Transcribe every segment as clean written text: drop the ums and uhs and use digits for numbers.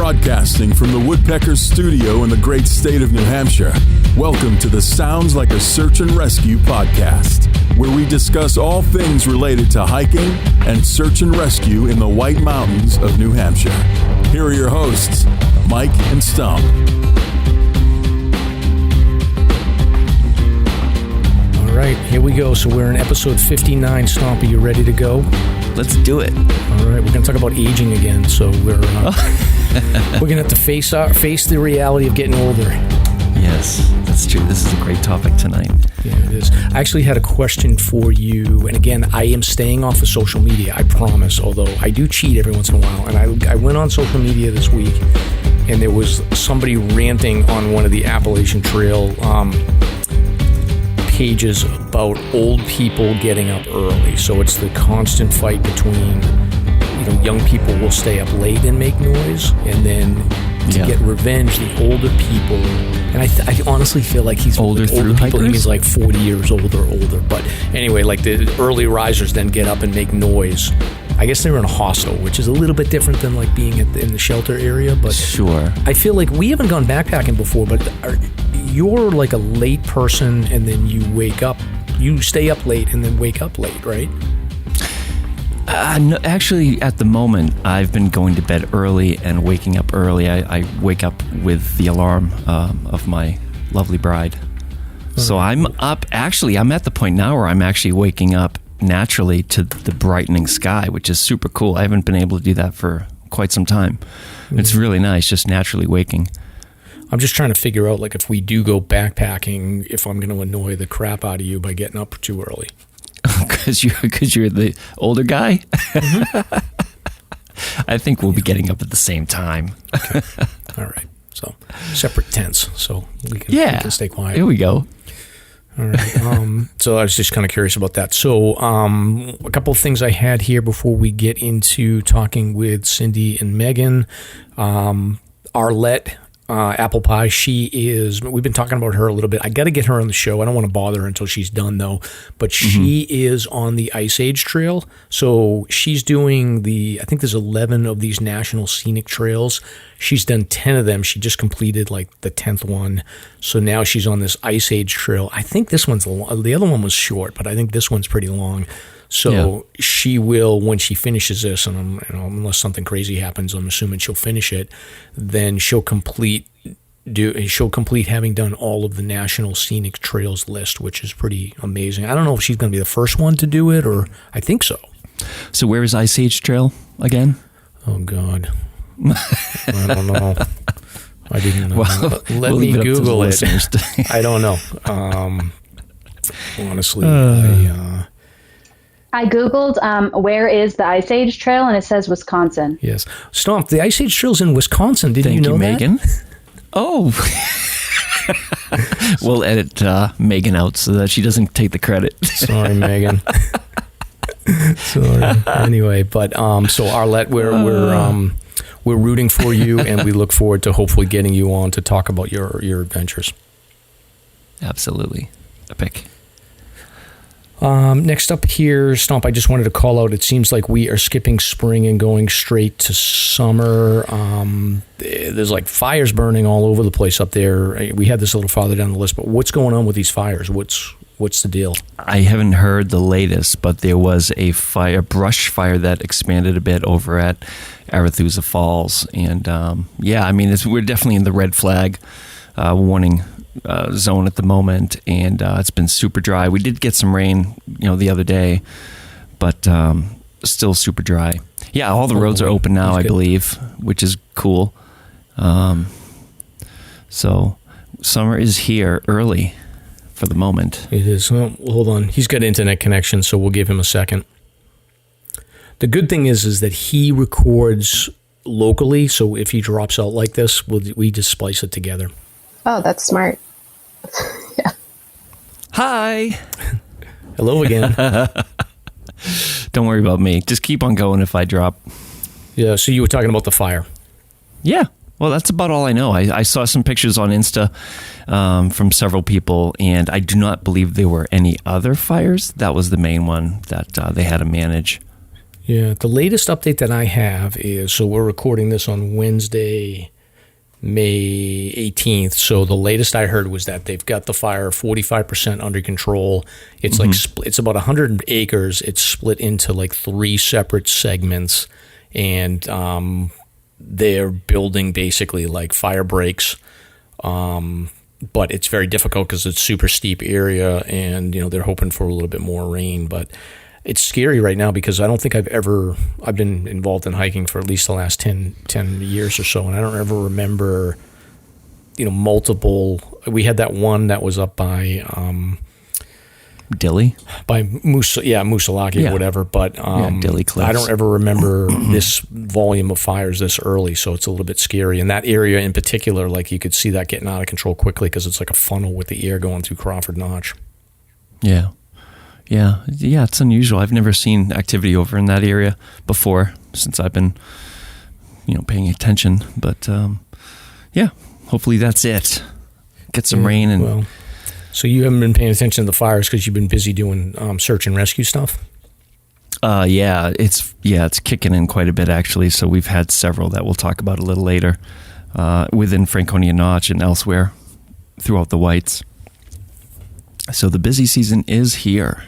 Broadcasting from the Woodpeckers Studio in the great state of New Hampshire, welcome to the Sounds Like a Search and Rescue podcast, where we discuss all things related to hiking and search and rescue in the White Mountains of New Hampshire. Here are your hosts, Mike and Stump. All right, here we go. So we're in episode 59. Stomp, are you ready to go? Let's do it. All right, we're going to talk about aging again. So we're going to have to face the reality of getting older. Yes, that's true. This is a great topic tonight. Yeah, it is. I actually had a question for you. And again, I am staying off of social media, I promise, although I do cheat every once in a while. And I went on social media this week, and there was somebody ranting on one of the Appalachian Trail pages about old people getting up early. So it's the constant fight between, young people will stay up late and make noise, and then to get revenge, the older people. And I honestly feel like he's older people. Hikers? He means like 40 years old or older. But anyway, like the early risers then get up and make noise. I guess they were in a hostel, which is a little bit different than like being in the shelter area. But sure, I feel like we haven't gone backpacking before, but you're like a late person, and then you stay up late and then wake up late, right? No, actually, at the moment, I've been going to bed early and waking up early. I wake up with the alarm of my lovely bride. So I'm up. Actually, I'm at the point now where I'm actually waking up naturally to the brightening sky, which is super cool. I haven't been able to do that for quite some time. It's really nice, just naturally waking. I'm just trying to figure out, like, if we do go backpacking, if I'm going to annoy the crap out of you by getting up too early. Because you're the older guy? Mm-hmm. I think we'll be getting up at the same time. Okay. All right. So, separate tents, so we can stay quiet. Here we go. All right. So I was just kind of curious about that. So a couple of things I had here before we get into talking with Cindy and Meghan. Arlette, apple pie. We've been talking about her a little bit. I got to get her on the show. I don't want to bother her until she's done, though. But she is on the Ice Age Trail. So she's doing I think there's 11 of these national scenic trails. She's done 10 of them. She just completed like the 10th one. So now she's on this Ice Age Trail. I think this one's long. The other one was short, but I think this one's pretty long. So she will, when she finishes this, and unless something crazy happens, I'm assuming she'll finish it, then she'll complete having done all of the National Scenic Trails list, which is pretty amazing. I don't know if she's going to be the first one to do it, or I think so. So where is Ice Age Trail again? Oh, God. I don't know. I didn't know. Well, Let me Google it. I don't know. Honestly, I Googled where is the Ice Age Trail, and it says Wisconsin. Yes. Stomp, the Ice Age Trail's in Wisconsin. Didn't you know that? Thank you, Megan. Oh. We'll edit Megan out so that she doesn't take the credit. Sorry, Megan. Sorry. Anyway, but so Arlette, we're rooting for you, and we look forward to hopefully getting you on to talk about your adventures. Absolutely. Epic. Next up here, Stomp, I just wanted to call out, it seems like we are skipping spring and going straight to summer. There's like fires burning all over the place up there. We had this a little farther down the list, but what's going on with these fires? What's the deal? I haven't heard the latest, but there was a brush fire that expanded a bit over at Arethusa Falls. And we're definitely in the red flag warning zone at the moment, and it's been super dry. We did get some rain, the other day, but still super dry. Yeah, all the roads are open now, I believe, which is cool. So summer is here early for the moment. It is. Well, hold on. He's got internet connection, so we'll give him a second. The good thing is that he records locally, so if he drops out like this, we just splice it together. Oh, that's smart. Yeah. Hi. Hello again. Don't worry about me. Just keep on going if I drop. Yeah, so you were talking about the fire. Yeah. Well, that's about all I know. I saw some pictures on Insta from several people, and I do not believe there were any other fires. That was the main one that they had to manage. Yeah, the latest update that I have is, so we're recording this on Wednesday, May 18th. So the latest I heard was that they've got the fire 45% under control. It's like it's about 100 acres. It's split into like 3 separate segments, and they're building basically like fire breaks. But it's very difficult because it's super steep area, and they're hoping for a little bit more rain. But it's scary right now because I don't think I've been involved in hiking for at least the last 10 years or so, and I don't ever remember, multiple. We had that one that was up by Dilly? By Moosalaki or whatever, but Dilly Cliffs. I don't ever remember this volume of fires this early, so it's a little bit scary. And that area in particular, like you could see that getting out of control quickly because it's like a funnel with the air going through Crawford Notch. Yeah. Yeah, it's unusual. I've never seen activity over in that area before since I've been, paying attention. But hopefully that's it. Get some rain and. Well, so you haven't been paying attention to the fires because you've been busy doing search and rescue stuff. It's kicking in quite a bit actually. So we've had several that we'll talk about a little later within Franconia Notch and elsewhere throughout the Whites. So the busy season is here.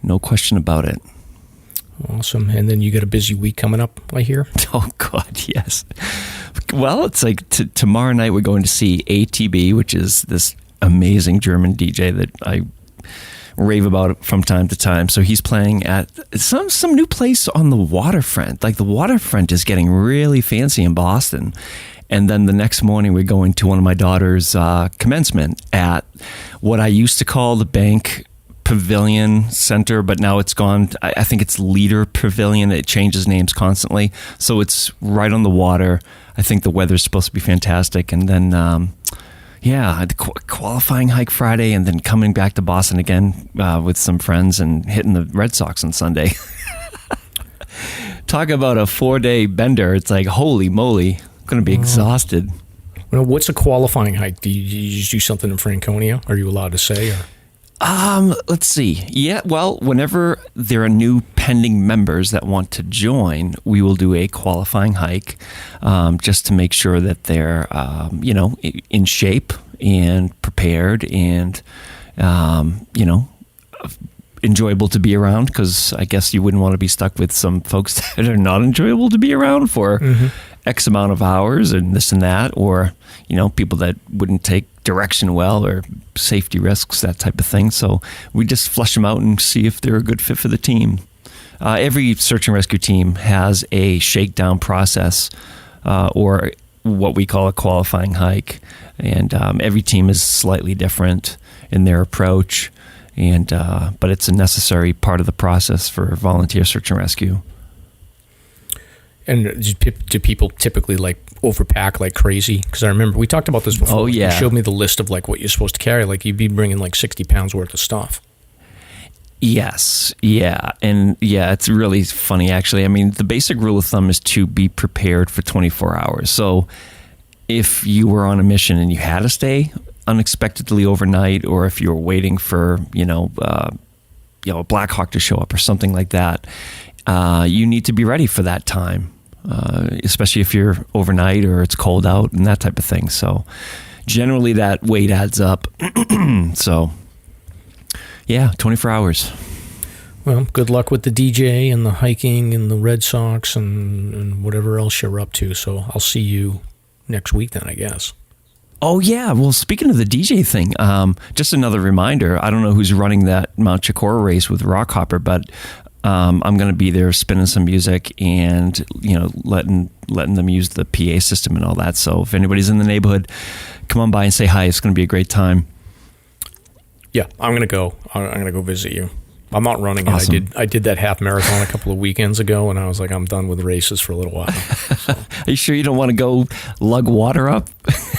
No question about it. Awesome. And then you got a busy week coming up, I hear? Oh, God, yes. Well, it's like tomorrow night we're going to see ATB, which is this amazing German DJ that I rave about from time to time. So he's playing at some new place on the waterfront. Like the waterfront is getting really fancy in Boston. And then the next morning we're going to one of my daughter's commencement at what I used to call the Bank Pavilion Center, but now it's gone. I think it's Leader Pavilion. It changes names constantly. So it's right on the water. I think the weather's supposed to be fantastic. And then, the qualifying hike Friday and then coming back to Boston again with some friends and hitting the Red Sox on Sunday. Talk about a 4-day bender. It's like, holy moly, I'm going to be exhausted. Well, what's a qualifying hike? Do you just do something in Franconia? Are you allowed to say? Or? Let's see. Yeah, well, whenever there are new pending members that want to join, we will do a qualifying hike just to make sure that they're, in shape and prepared and, enjoyable to be around, because I guess you wouldn't want to be stuck with some folks that are not enjoyable to be around for X amount of hours and this and that, or, people that wouldn't take direction well or safety risks, that type of thing. So we just flush them out and see if they're a good fit for the team. Every search and rescue team has a shakedown process or what we call a qualifying hike. And every team is slightly different in their approach. And but it's a necessary part of the process for volunteer search and rescue. And do people typically like overpack like crazy? Because I remember we talked about this before. Oh, yeah. You showed me the list of like what you're supposed to carry. Like you'd be bringing like 60 pounds worth of stuff. Yes. Yeah. And it's really funny, actually. I mean, the basic rule of thumb is to be prepared for 24 hours. So if you were on a mission and you had to stay unexpectedly overnight, or if you were waiting for, a Black Hawk to show up or something like that, you need to be ready for that time, especially if you're overnight or it's cold out and that type of thing. So generally that weight adds up. So 24 hours. Well, good luck with the DJ and the hiking and the Red Sox and whatever else you're up to. So I'll see you next week then, I guess. Oh, yeah. Well, speaking of the DJ thing, just another reminder. I don't know who's running that Mount Chikora race with Rockhopper, but I'm going to be there spinning some music and, letting them use the PA system and all that. So if anybody's in the neighborhood, come on by and say hi. It's going to be a great time. Yeah, I'm going to go. I'm going to go visit you. I'm not running it. Awesome. I did that half marathon a couple of weekends ago, and I was like, I'm done with races for a little while. So. Are you sure you don't want to go lug water up?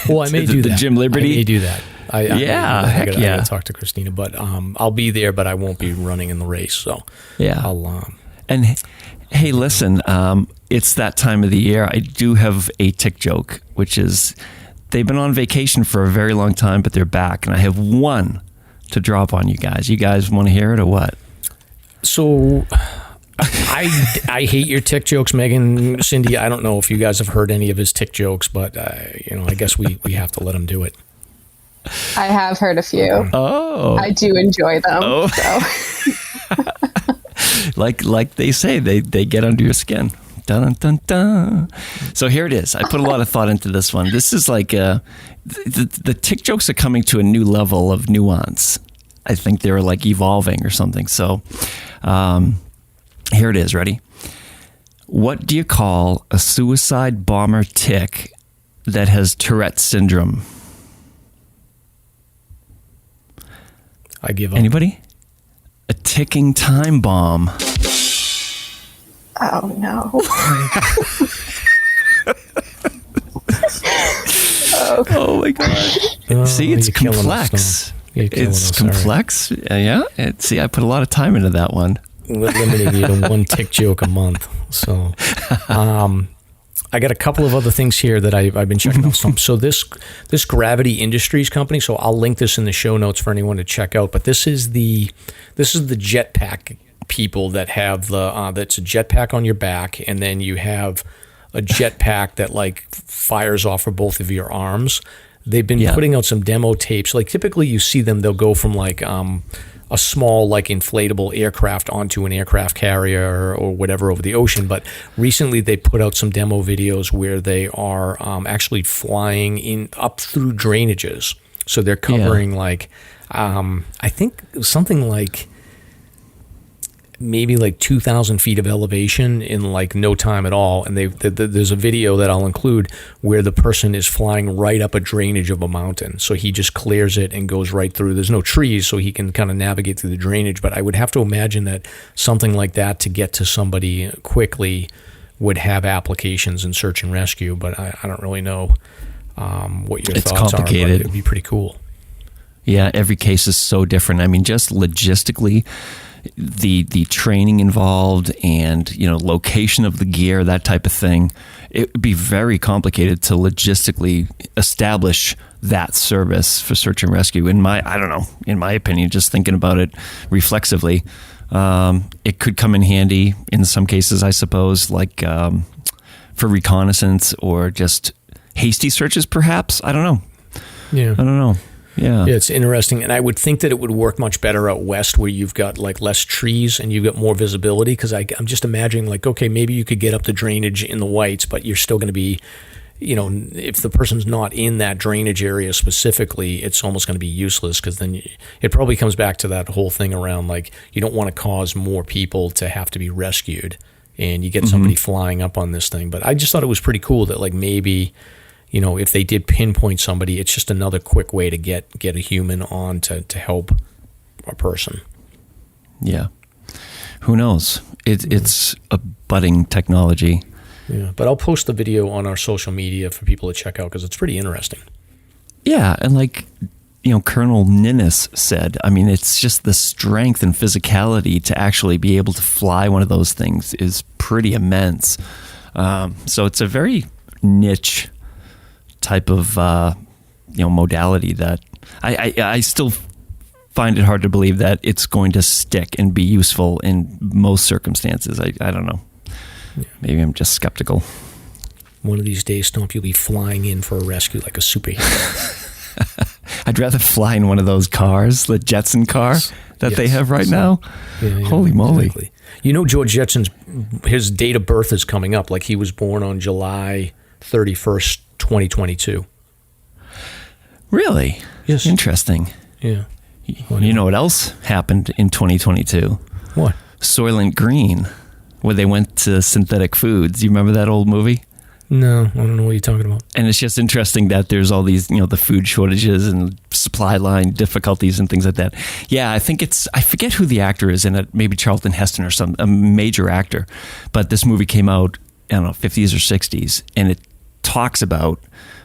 Well, I may do that. The Jim Liberty? I may do that. I I gotta talk to Christina, but I'll be there, but I won't be running in the race. So yeah, I'll. And hey, listen, it's that time of the year. I do have a tick joke, which is they've been on vacation for a very long time, but they're back, and I have one to drop on you guys. You guys want to hear it or what? So I hate your tick jokes, Meghan, Cindy. I don't know if you guys have heard any of his tick jokes, but I guess we have to let him do it. I have heard a few. Oh, I do enjoy them. Oh. So. like they say, they get under your skin. Dun, dun, dun. So here it is. I put a lot of thought into this one. This is like the tick jokes are coming to a new level of nuance. I think they're like evolving or something. So here it is. Ready? What do you call a suicide bomber tick that has Tourette's syndrome? I give up. Anybody? A ticking time bomb. Oh, no. Oh, my God. See, it's complex. It's complex. Yeah. See, I put a lot of time into that one. We're limiting you to one tick joke a month. So I got a couple of other things here that I've been checking out. So this Gravity Industries company, so I'll link this in the show notes for anyone to check out. But this is the jetpack people that have that's a jetpack on your back, and then you have a jetpack that like fires off of both of your arms. They've been putting out some demo tapes. Like typically you see them, they'll go from like a small like inflatable aircraft onto an aircraft carrier or whatever over the ocean. But recently they put out some demo videos where they are actually flying up through drainages. So they're covering like I think something like maybe like 2,000 feet of elevation in like no time at all. And there's a video that I'll include where the person is flying right up a drainage of a mountain. So he just clears it and goes right through. There's no trees, so he can kind of navigate through the drainage. But I would have to imagine that something like that to get to somebody quickly would have applications in search and rescue. But I don't really know what your thoughts are. But it would be pretty cool. Yeah, every case is so different. I mean, just logistically, the training involved and location of the gear, that type of thing, it would be very complicated to logistically establish that service for search and rescue. In my opinion, just thinking about it reflexively, it could come in handy in some cases, I suppose, like for reconnaissance or just hasty searches, perhaps. I don't know. Yeah, I don't know. Yeah, it's interesting, and I would think that it would work much better out west where you've got like less trees and you've got more visibility. Because I'm just imagining like, okay, maybe you could get up the drainage in the whites, but you're still going to be, if the person's not in that drainage area specifically, it's almost going to be useless. Because then it probably comes back to that whole thing around like you don't want to cause more people to have to be rescued, and you get somebody flying up on this thing. But I just thought it was pretty cool that like maybe, if they did pinpoint somebody, it's just another quick way to get a human on to help a person. Yeah. Who knows? It's a budding technology. Yeah, but I'll post the video on our social media for people to check out because it's pretty interesting. Yeah, and like, Colonel Ninnis said, I mean, it's just the strength and physicality to actually be able to fly one of those things is pretty immense. So it's a very niche type of modality that I still find it hard to believe that it's going to stick and be useful in most circumstances. I don't know. Maybe I'm just skeptical. One of these days, Stomp, you'll be flying in for a rescue like a superhero. I'd rather fly in one of those cars, the Jetson car that they have right now. Yeah, holy moly. Exactly. George Jetson's, his date of birth is coming up. Like he was born on July 31st, 2022. Really? Yes. Interesting. Yeah. You know what else happened in 2022? What? Soylent Green, where they went to synthetic foods. You remember that old movie? No, I don't know what you're talking about. And it's just interesting that there's all these, the food shortages and supply line difficulties and things like that. Yeah, I forget who the actor is in it, maybe Charlton Heston or a major actor. But this movie came out, I don't know, 50s or 60s, and it talks about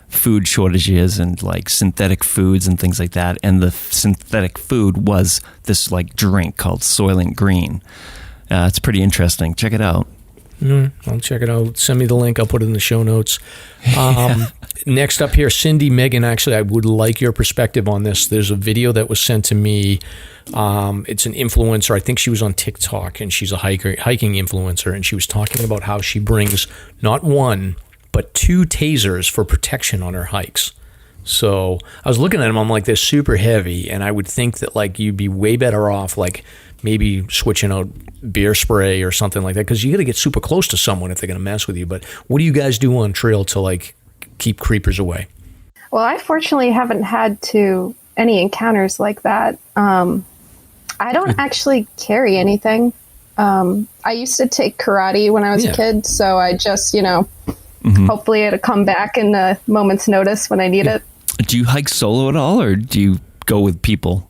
food shortages and like synthetic foods and things like that. And the synthetic food was this like drink called Soylent Green. It's pretty interesting. Check it out. I'll check it out. Send me the link. I'll put it in the show notes. Next up here, Cindy, Meghan, actually, I would like your perspective on this. There's a video that was sent to me. It's an influencer. I think she was on TikTok, and she's a hiking influencer, and she was talking about how she brings not one, but 2 tasers for protection on her hikes. So I was looking at them. I'm like, they're super heavy, and I would think that like you'd be way better off like maybe switching out beer spray or something like that, because you got to get super close to someone if they're going to mess with you. But what do you guys do on trail to like keep creepers away? Well, I fortunately haven't had any encounters like that. I don't actually carry anything. I used to take karate when I was a kid, so I just, hopefully it'll come back in a moment's notice when I need it. Do you hike solo at all, or do you go with people?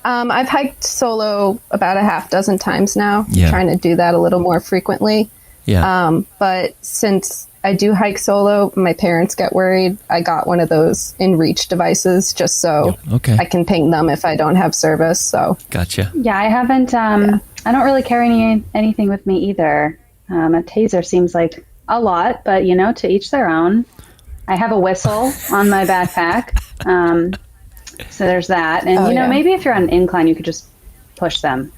I've hiked solo about a half dozen times now. Yeah. Trying to do that a little more frequently. Yeah. But since I do hike solo, my parents get worried. I got one of those in-reach devices just so I can ping them if I don't have service. So Gotcha. Yeah, I haven't. I don't really carry anything with me either. A taser seems like a lot, but to each their own. I have a whistle on my backpack, so there's that. And maybe if you're on an incline, you could just push them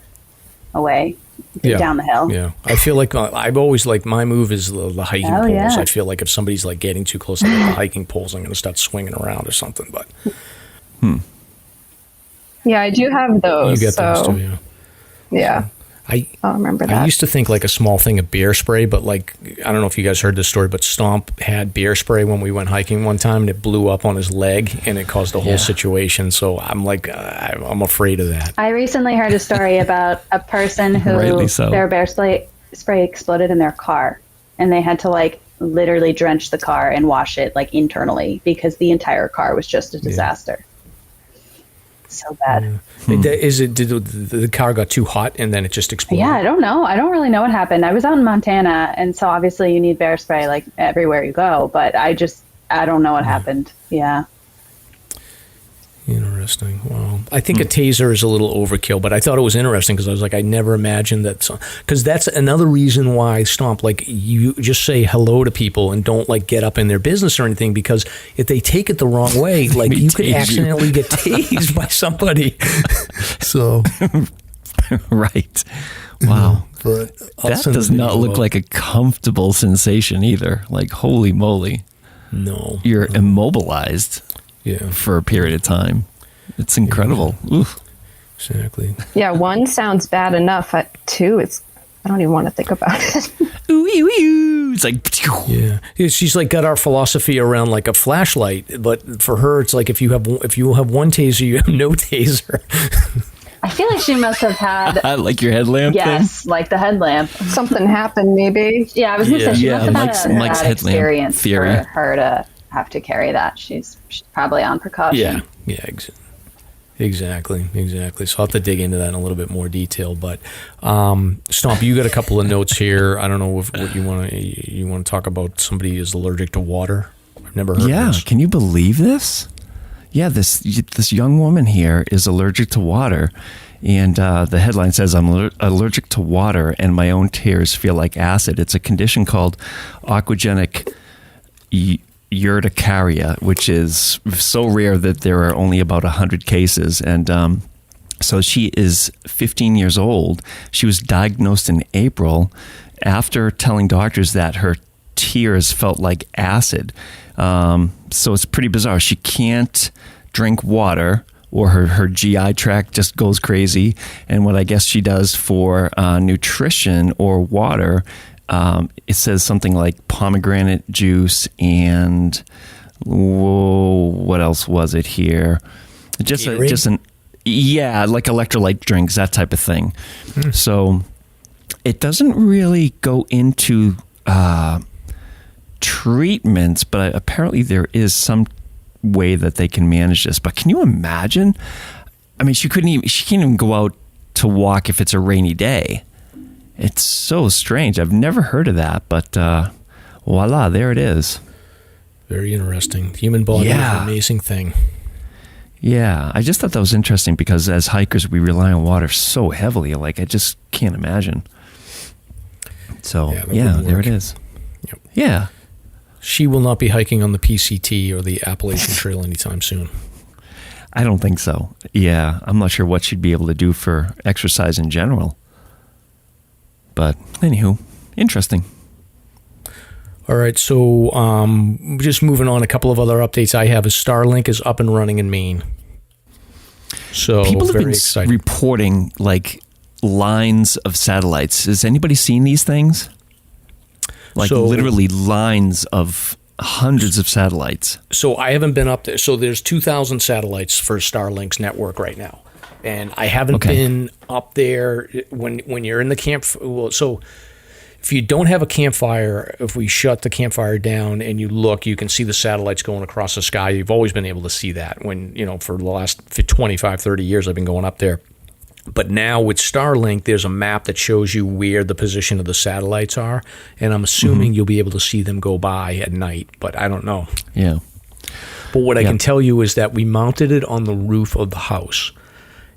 away down the hill. Yeah, I feel like I've always like my move is the hiking poles. Yeah. I feel like if somebody's like getting too close to the hiking poles, I'm going to start swinging around or something. But yeah, I do have those. You get those too, yeah. Yeah. I'll remember that. I used to think like a small thing of beer spray, but like, I don't know if you guys heard this story, but Stomp had beer spray when we went hiking one time, and it blew up on his leg, and it caused the whole situation. So I'm like, I'm afraid of that. I recently heard a story about a person who their bear spray exploded in their car, and they had to like literally drench the car and wash it like internally because the entire car was just a disaster. So bad. Is it? Did the car got too hot and then it just exploded? Yeah, I don't know. I don't really know what happened. I was out in Montana, and so obviously you need bear spray like everywhere you go. But I don't know what happened. Yeah. Interesting. Well, I think a taser is a little overkill, but I thought it was interesting because I was like, I never imagined that. Because that's another reason why Stomp, like, you just say hello to people and don't like get up in their business or anything, because if they take it the wrong way, like you could accidentally get tased by somebody. So, right. Wow. But that does not look like a comfortable sensation either. Like, holy moly. No. You're immobilized. Yeah, for a period of time. It's incredible. Yeah. Exactly. Yeah, 1 sounds bad enough. 2, I don't even want to think about it. Ooh, ooh, ooh. It's like, yeah. She's like got our philosophy around like a flashlight, but for her, it's like if you have one taser, you have no taser. I feel like she must have had like your headlamp. Yes, thing? like the headlamp. Something happened, maybe. Yeah, I was gonna say she must have had Mike's that experience theory. for her to have to carry that. She's probably on precaution. Yeah, exactly. So I'll have to dig into that in a little bit more detail. But Stomp, you got a couple of notes here. I don't know what you want to talk about. Somebody is allergic to water. I've never heard of this. Can you believe this? Yeah, this young woman here is allergic to water. And the headline says, I'm allergic to water and my own tears feel like acid. It's a condition called aquagenic urticaria, which is so rare that there are only about 100 cases. And so she is 15 years old. She was diagnosed in April after telling doctors that her tears felt like acid. So it's pretty bizarre. She can't drink water, or her GI tract just goes crazy. And what I guess she does for nutrition or water, it says something like pomegranate juice and what else was it here? Like electrolyte drinks, that type of thing. So it doesn't really go into treatments, but apparently there is some way that they can manage this. But can you imagine? I mean, she can't even go out to walk if it's a rainy day. It's so strange. I've never heard of that, but voila, there it is. Very interesting. The human body is an amazing thing. Yeah, I just thought that was interesting because as hikers, we rely on water so heavily. Like, I just can't imagine. So, that yeah, wouldn't there work. it is. Yep. Yeah. She will not be hiking on the PCT or the Appalachian Trail anytime soon. I don't think so. Yeah, I'm not sure what she'd be able to do for exercise in general. But, anywho, interesting. All right, so just moving on, a couple of other updates I have is Starlink is up and running in Maine. So People have very been exciting. reporting, like, lines of satellites. Has anybody seen these things? Like, So- literally lines of hundreds of satellites. So I haven't been up there. So there's 2,000 satellites for Starlink's network right now. And I haven't been up there when you're in the camp. Well, so if you don't have a campfire, if we shut the campfire down and you look, you can see the satellites going across the sky. You've always been able to see that when, for the last 25, 30 years I've been going up there. But now with Starlink, there's a map that shows you where the position of the satellites are. And I'm assuming you'll be able to see them go by at night, but I don't know. Yeah. But what I can tell you is that we mounted it on the roof of the house.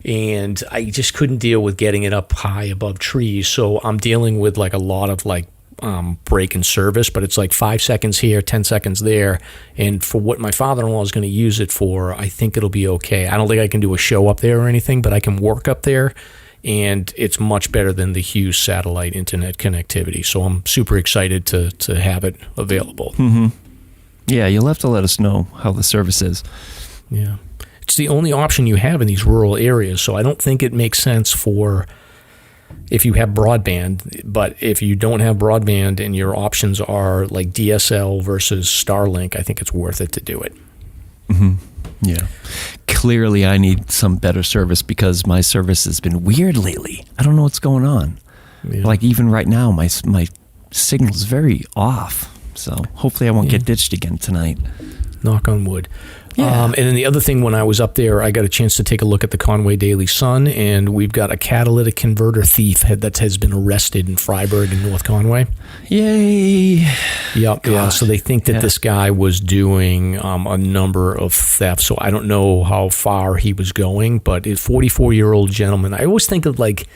And I just couldn't deal with getting it up high above trees. So I'm dealing with like a lot of like break in service, but it's like 5 seconds here, 10 seconds there. And for what my father-in-law is going to use it for, I think it'll be okay. I don't think I can do a show up there or anything, but I can work up there. And it's much better than the Hughes satellite internet connectivity. So I'm super excited to have it available. Yeah, you'll have to let us know how the service is. Yeah. It's the only option you have in these rural areas, so I don't think it makes sense for if you have broadband. But if you don't have broadband and your options are like DSL versus Starlink, I think it's worth it to do it. Yeah. Clearly, I need some better service because my service has been weird lately. I don't know what's going on. Yeah. Like even right now, my signal is very off. So hopefully I won't get ditched again tonight. Knock on wood. Yeah. And then the other thing, when I was up there, I got a chance to take a look at the Conway Daily Sun, and we've got a catalytic converter thief that has been arrested in Freiburg in North Conway. Yay. Yep. Yeah. So they think that this guy was doing a number of thefts. So I don't know how far he was going, but a 44-year-old gentleman. I always think of like,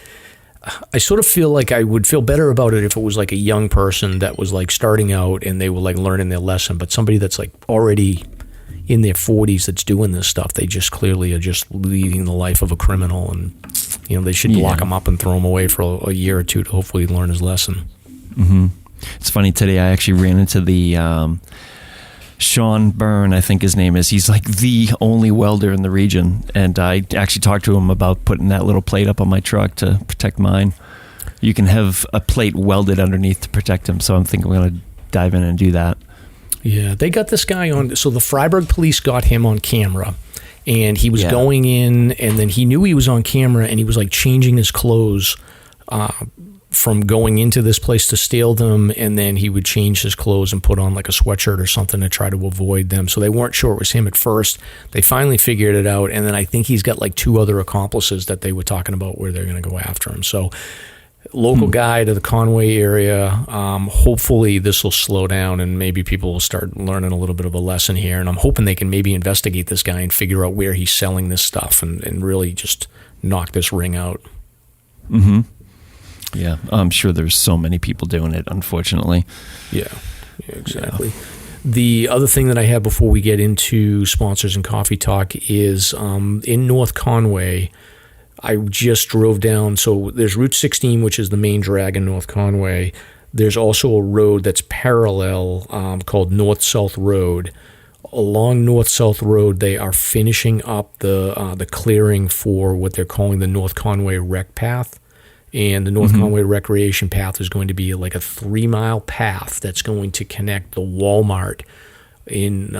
I sort of feel like I would feel better about it if it was like a young person that was like starting out and they were like learning their lesson, but somebody that's like already in their 40s that's doing this stuff, they just clearly are just leading the life of a criminal, and they should lock him up and throw him away for a year or two to hopefully learn his lesson. It's funny, today I actually ran into the Sean Byrne, I think his name is. He's like the only welder in the region, and I actually talked to him about putting that little plate up on my truck to protect mine. You can have a plate welded underneath to protect him, so I'm thinking we're going to dive in and do that. Yeah, they got this guy on. So the Freiburg police got him on camera, and he was going in, and then he knew he was on camera, and he was like changing his clothes from going into this place to steal them, and then he would change his clothes and put on like a sweatshirt or something to try to avoid them. So they weren't sure it was him at first. They finally figured it out, and then I think he's got like 2 other accomplices that they were talking about where they're going to go after him. So local guy to the Conway area. Hopefully this will slow down and maybe people will start learning a little bit of a lesson here. And I'm hoping they can maybe investigate this guy and figure out where he's selling this stuff and really just knock this ring out. Yeah, I'm sure there's so many people doing it, unfortunately. Yeah, exactly. Yeah. The other thing that I have before we get into sponsors and coffee talk is in North Conway, I just drove down. So there's Route 16, which is the main drag in North Conway. There's also a road that's parallel called North-South Road. Along North-South Road, they are finishing up the clearing for what they're calling the North Conway Rec Path. And the North Conway Recreation Path is going to be like a 3-mile path that's going to connect the Walmart in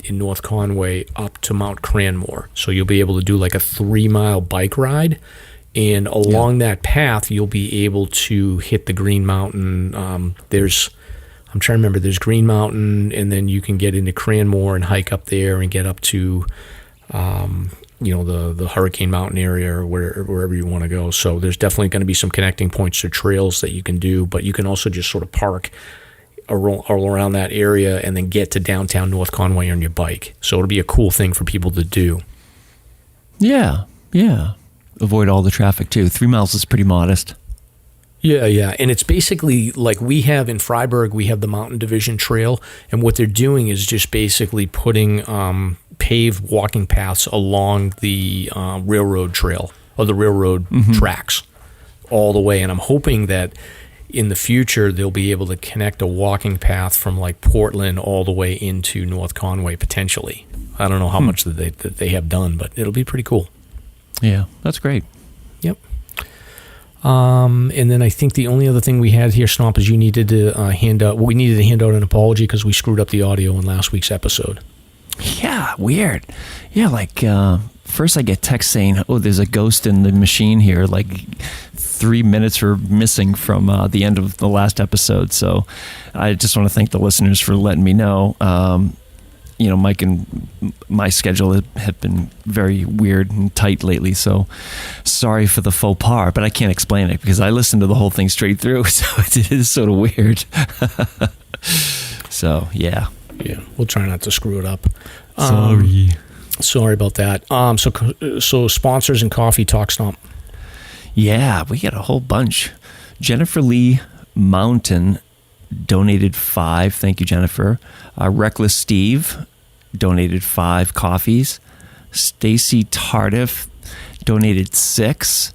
North Conway up to Mount Cranmore. So you'll be able to do like a 3-mile bike ride, and along that path you'll be able to hit the Green Mountain. I'm trying to remember, there's Green Mountain, and then you can get into Cranmore and hike up there and get up to the Hurricane Mountain area or wherever you want to go. So there's definitely going to be some connecting points to trails that you can do, but you can also just sort of park around that area and then get to downtown North Conway on your bike. So it'll be a cool thing for people to do. Yeah. Avoid all the traffic too. 3 miles is pretty modest. Yeah. And it's basically like we have in Freiburg, we have the Mountain Division Trail. And what they're doing is just basically putting paved walking paths along the railroad trail or the railroad tracks all the way. And I'm hoping that in the future, they'll be able to connect a walking path from like Portland all the way into North Conway, potentially. I don't know how much that they have done, but it'll be pretty cool. Yeah, that's great. Yep. And then I think the only other thing we had here, Stomp, is you needed to hand out an apology because we screwed up the audio in last week's episode. Yeah, weird. Yeah, like first I get text saying, "Oh, there's a ghost in the machine here." Like 3 minutes were missing from the end of the last episode. So I just want to thank the listeners for letting me know. Mike and my schedule have been very weird and tight lately, so sorry for the faux pas, but I can't explain it because I listened to the whole thing straight through, so it is sort of weird. So, yeah. Yeah, we'll try not to screw it up. Sorry about that. So sponsors and coffee talk, Stomp. Yeah, we got a whole bunch. Jennifer Lee Mountain donated 5. Thank you, Jennifer. Rek-lis Steve donated 5 coffees. Stacy Tardif donated 6.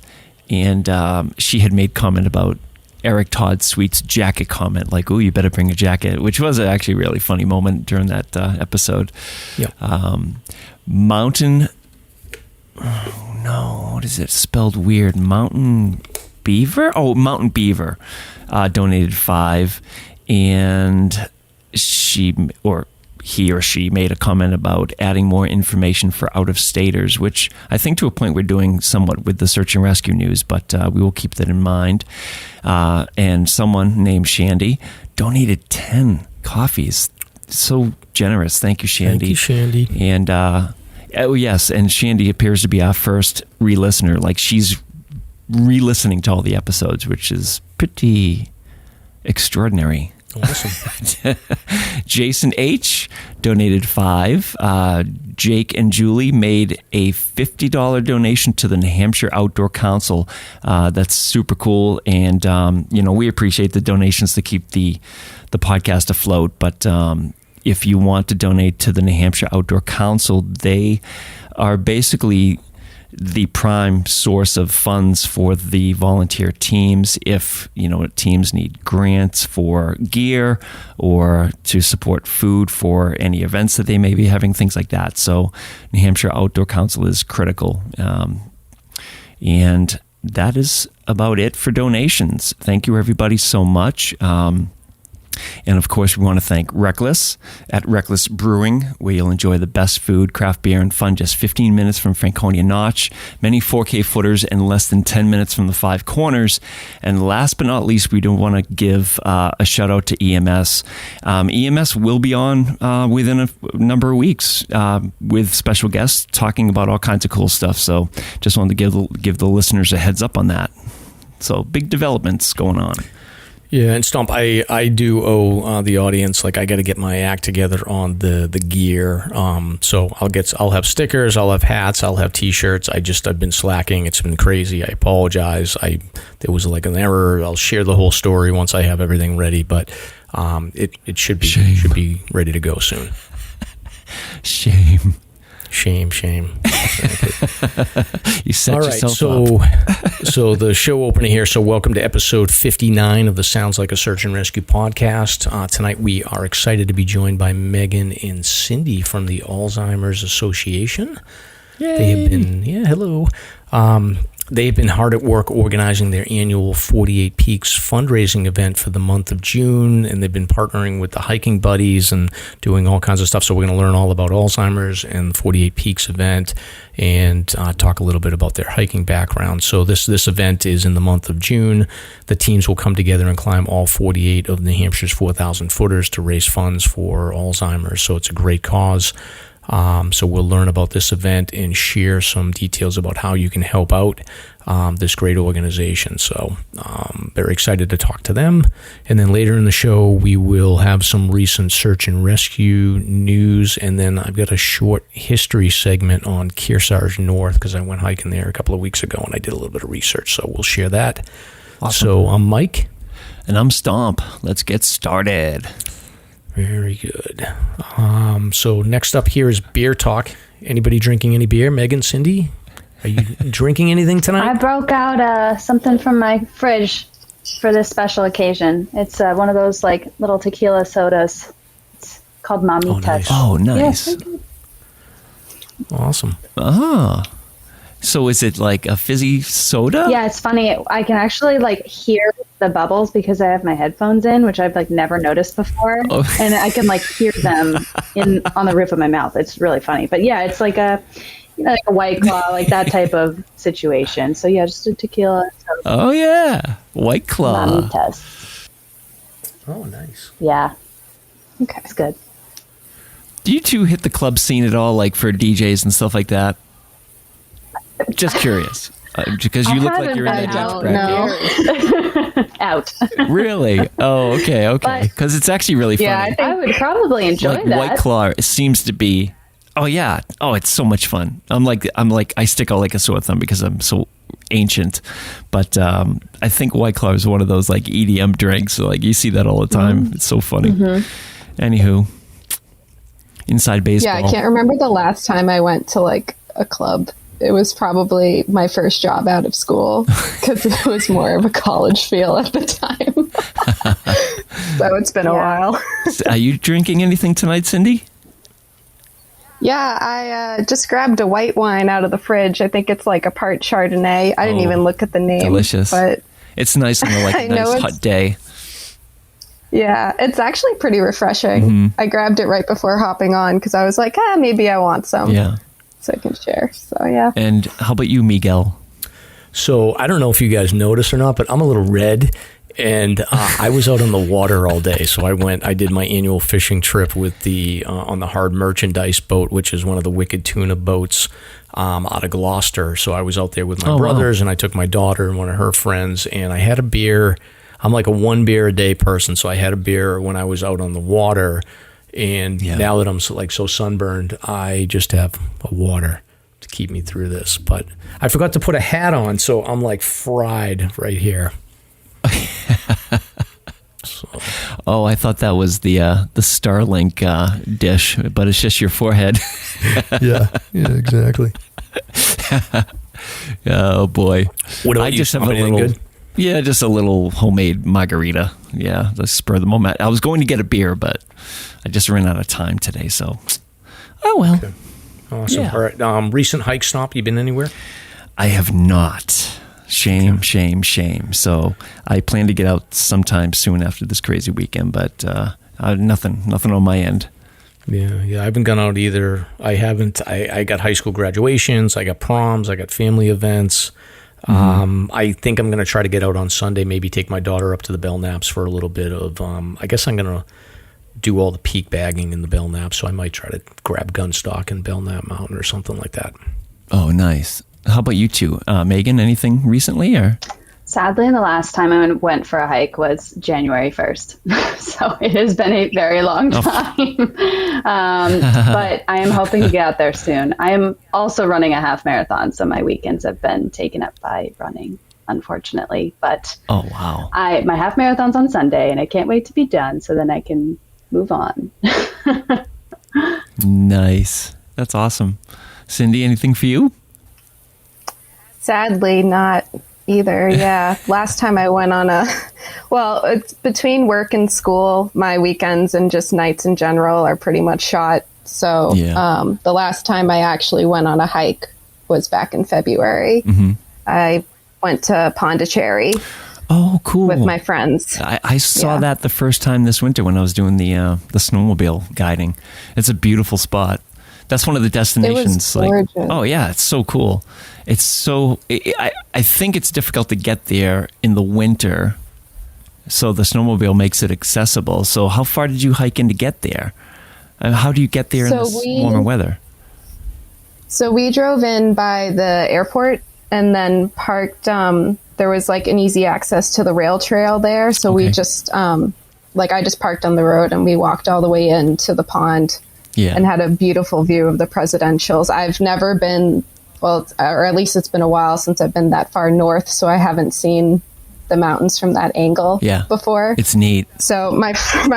And she had made comment about Eric Todd Sweet's jacket comment, like, "Oh, you better bring a jacket," which was actually a really funny moment during that episode. Yep. Mountain, oh no, what is it? Spelled weird. Mountain Beaver? Oh, Mountain Beaver donated 5, and he or she made a comment about adding more information for out-of-staters, which I think to a point we're doing somewhat with the search and rescue news, but we will keep that in mind. And someone named Shandy donated 10 coffees. So generous. Thank you, Shandy. Thank you, Shandy. And, oh, yes, and Shandy appears to be our first re-listener. Like, she's re-listening to all the episodes, which is pretty extraordinary. Awesome. Jason H. donated 5. Jake and Julie made a $50 donation to the New Hampshire Outdoor Council. That's super cool. And, we appreciate the donations to keep the podcast afloat. But if you want to donate to the New Hampshire Outdoor Council, they are basically the prime source of funds for the volunteer teams. If teams need grants for gear or to support food for any events that they may be having, things like that. So New Hampshire Outdoor Council is critical. And that is about it for donations. Thank you, everybody, so much. And of course, we want to thank Rek-lis at Rek-lis Brewing, where you'll enjoy the best food, craft beer, and fun just 15 minutes from Franconia Notch, many 4K footers, and less than 10 minutes from the Five Corners. And last but not least, we do want to give a shout out to EMS. EMS will be on within a number of weeks with special guests talking about all kinds of cool stuff. So just wanted to give the listeners a heads up on that. So big developments going on. Yeah, and Stomp, I do owe the audience, like, I got to get my act together on the gear. So I'll have stickers, I'll have hats, I'll have T-shirts. I've been slacking. It's been crazy. I apologize. There was like an error. I'll share the whole story once I have everything ready, but it should be ready to go soon. Shame. You set yourself up. So the show opener here. So welcome to episode 59 of the Sounds Like a Search and Rescue podcast. Tonight we are excited to be joined by Meghan and Cindy from the Alzheimer's Association. Yay. They have been, hello. They have been hard at work organizing their annual 48 Peaks fundraising event for the month of June, and they've been partnering with the Hiking Buddies and doing all kinds of stuff. So we're going to learn all about Alzheimer's and the 48 Peaks event and talk a little bit about their hiking background. So this event is in the month of June. The teams will come together and climb all 48 of New Hampshire's 4,000 footers to raise funds for Alzheimer's. So it's a great cause. So we'll learn about this event and share some details about how you can help out this great organization. So very excited to talk to them. And then later in the show, we will have some recent search and rescue news. And then I've got a short history segment on Kearsarge North because I went hiking there a couple of weeks ago and I did a little bit of research. So we'll share that. Awesome. So I'm Mike. And I'm Stomp. Let's get started. Very good. So next up here is beer talk. Anybody drinking any beer? Meghan, Cindy, are you drinking anything tonight? I broke out something from my fridge for this special occasion. It's one of those like little tequila sodas. It's called Mamitas. Oh, nice. Yes, Awesome. So is it like a fizzy soda? yeah, it's funny. I can actually like hear the bubbles because I have my headphones in, which I've like never noticed before, and I can like hear them on the roof of my mouth. It's really funny. But yeah, it's like a like a White Claw, like that type of situation. So yeah, just a tequila soda. Oh, yeah. White Claw. Mamitas. Oh, nice. Yeah, Okay. it's good. Do you two hit the club scene at all, like for DJs and stuff like that? Just curious. Because you look like you're in that don't bracket. Out. Really? Oh, okay. Because it's actually really funny. Yeah, I would probably enjoy like that. White Claw seems to be. Oh yeah. Oh, it's so much fun. I'm like I stick out like a sore thumb because I'm so ancient. But I think White Claw is one of those like EDM drinks. So like you see that all the time. It's so funny. Anywho, inside baseball. Yeah, I can't remember the last time I went to like a club. It was probably my first job out of school because it was more of a college feel at the time. So it's been a while. Are you drinking anything tonight, Cindy? Yeah, I just grabbed a white wine out of the fridge. I think it's like a part Chardonnay. I didn't even look at the name. Delicious. But It's nice on like a nice hot day. yeah, it's actually pretty refreshing. I grabbed it right before hopping on because I was like, maybe I want some. Yeah. So I can share. So yeah. And how about you, Miguel? So I don't know if you guys noticed or not, but I'm a little red, and I was out on the water all day. So I did my annual fishing trip with the on the hard merchandise boat, which is one of the Wicked Tuna boats out of Gloucester. So I was out there with my brothers, and I took my daughter and one of her friends, and I had a beer. I'm like a 1 beer a day person, so I had a beer when I was out on the water. And now that I'm so sunburned, I just have a water to keep me through this. But I forgot to put a hat on, so I'm like fried right here. Oh, I thought that was the Starlink dish, but it's just your forehead. Yeah, exactly. Oh boy! What about I you? just have a Anything little. good? Yeah, just a little homemade margarita. Yeah, the spur of the moment. I was going to get a beer, but I just ran out of time today. So, oh well. Okay. Awesome. Yeah. All right. Recent hike stop. You been anywhere? I have not. Shame. So I plan to get out sometime soon after this crazy weekend, but nothing on my end. Yeah. I haven't gone out either. I haven't. I got high school graduations. I got proms. I got family events. I think I'm going to try to get out on Sunday, maybe take my daughter up to the Belknaps for a little bit of, I guess I'm going to do all the peak bagging in the Belknap, so I might try to grab Gunstock in Belknap Mountain or something like that. Oh, nice. How about you two? Megan, anything recently? Or Sadly, the last time I went for a hike was January 1st. So it has been a very long time. But I am hoping to get out there soon. I am also running a half marathon, so my weekends have been taken up by running, unfortunately. But oh, wow. My half marathon's on Sunday, and I can't wait to be done so then I can move on. Nice. That's awesome. Cindy, anything for you? Sadly, not either. Yeah. Last time I went on it's between work and school. My weekends and just nights in general are pretty much shot. So the last time I actually went on a hike was back in February. I went to Pondicherry. Oh, cool. With my friends. I saw that the first time this winter when I was doing the snowmobile guiding. It's a beautiful spot. That's one of the destinations. It was gorgeous. Oh yeah, it's so cool. It's so. I think it's difficult to get there in the winter, so the snowmobile makes it accessible. So how far did you hike in to get there? How do you get there in this warmer weather? So we drove in by the airport and then parked. There was like an easy access to the rail trail there, so we just I just parked on the road and we walked all the way into the pond. Yeah. And had a beautiful view of the presidentials. I've never been, or at least it's been a while since I've been that far north, so I haven't seen the mountains from that angle before. It's neat. So my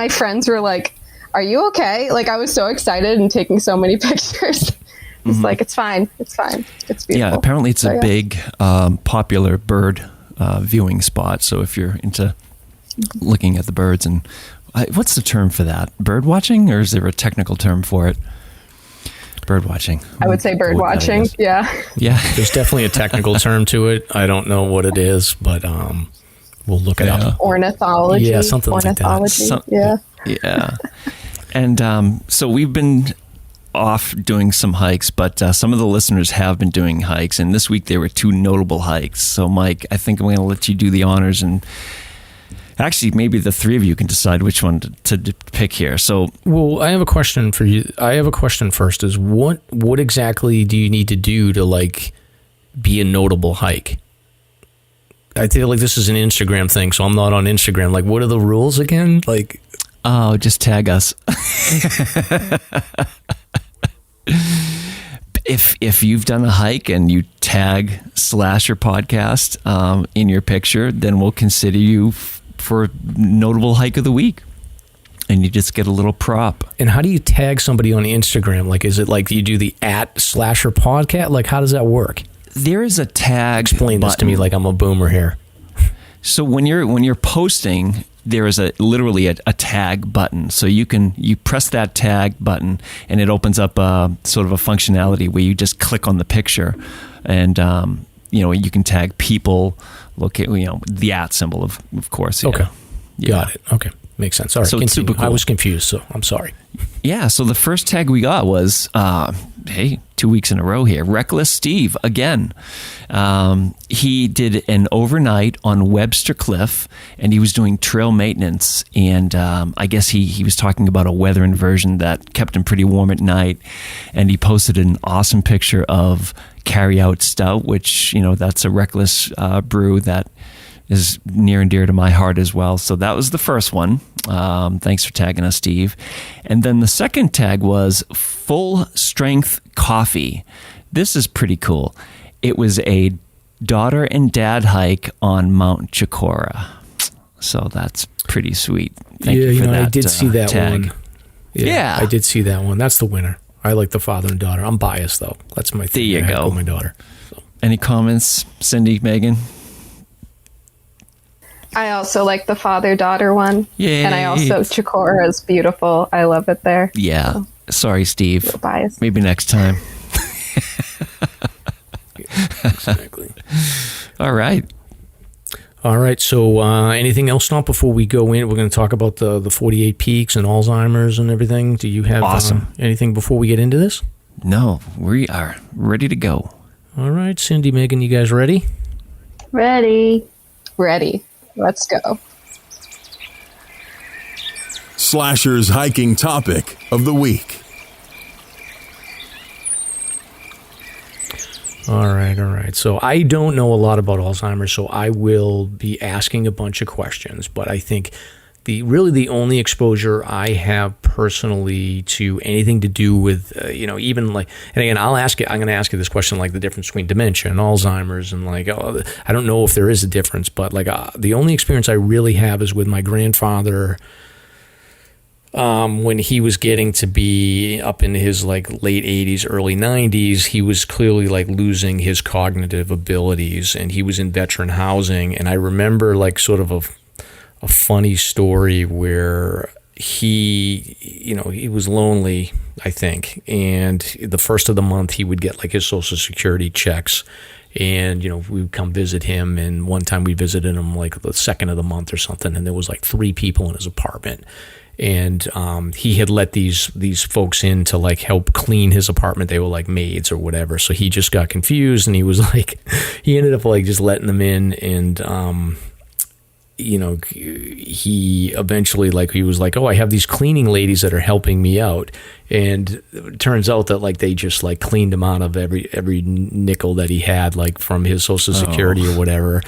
friends were like, "Are you okay?" Like, I was so excited and taking so many pictures. It's like, it's fine. It's beautiful. Yeah, apparently it's a big, popular bird viewing spot. So if you're into looking at the birds, and what's the term for that? Bird watching, or is there a technical term for it? Bird watching. I would say bird watching. Yeah. There's definitely a technical term to it. I don't know what it is, but we'll look it up. Ornithology. Yeah, something like that. Yeah. And so we've been off doing some hikes, but some of the listeners have been doing hikes, and this week there were 2 notable hikes. So Mike, I think I'm going to let you do the honors, and actually maybe the 3 of you can decide which one to pick here. So, well, I have a question for you. I have a question first, is what exactly do you need to do to like be a notable hike? I feel like this is an Instagram thing, so I'm not on Instagram. Like, what are the rules again? Like, oh, just tag us. If you've done a hike and you tag SLASR podcast in your picture, then we'll consider you for notable hike of the week, and you just get a little prop. And how do you tag somebody on Instagram? Like, is it like you do the @SLASR podcast? Like, how does that work? There is a tag. Explain this to me like I'm a boomer here. So when you're posting, there is literally a tag button. So you press that tag button, and it opens up sort of a functionality where you just click on the picture, and you can tag people. Locate the @ symbol of course. Yeah. Okay, got it. Okay, makes sense. All right, so it's super cool. I was confused, so I'm sorry. Yeah. So the first tag we got was 2 weeks in a row here. Rek-lis Steve again. He did an overnight on Webster Cliff, and he was doing trail maintenance. And I guess he was talking about a weather inversion that kept him pretty warm at night. And he posted an awesome picture of Carry Out Stout, which that's a Rek-lis brew that is near and dear to my heart as well. So that was the first one. Thanks for tagging us, Steve. And then the second tag was Full Strength Coffee. This is pretty cool. It was a daughter and dad hike on Mount Chicora. So that's pretty sweet. Thank you for that. I did see that tag. one. Yeah, I did see that one. That's the winner. I like the father and daughter. I'm biased, though. That's my thing. There you go. My daughter. So. Any comments, Cindy, Megan? I also like the father-daughter one. Yeah. And I also, Chicora is beautiful. I love it there. Yeah. So, sorry, Steve. Biased. Maybe next time. Exactly. All right. So anything else, Stomp, before we go in? We're going to talk about the 48 Peaks and Alzheimer's and everything. Do you have anything before we get into this? No, we are ready to go. All right, Cindy, Megan, you guys ready? Ready. Let's go. SLASR's hiking topic of the week. All right. So I don't know a lot about Alzheimer's, so I will be asking a bunch of questions. But I think the only exposure I have personally to anything to do with, even like, and again, I'm going to ask you this question, like the difference between dementia and Alzheimer's, and like, I don't know if there is a difference, but like the only experience I really have is with my grandfather. When he was getting to be up in his like late 80s, early 90s, he was clearly like losing his cognitive abilities, and he was in veteran housing. And I remember like sort of a funny story where he was lonely, I think. And the first of the month he would get like his Social Security checks, and, we would come visit him. And one time we visited him like the second of the month or something, and there was like 3 people in his apartment. And he had let these folks in to like help clean his apartment. They were like maids or whatever. So he just got confused, and he was like, he ended up like just letting them in. And, he eventually like, he was like, oh, I have these cleaning ladies that are helping me out. And it turns out that like they just like cleaned him out of every nickel that he had, like from his Social Security or whatever.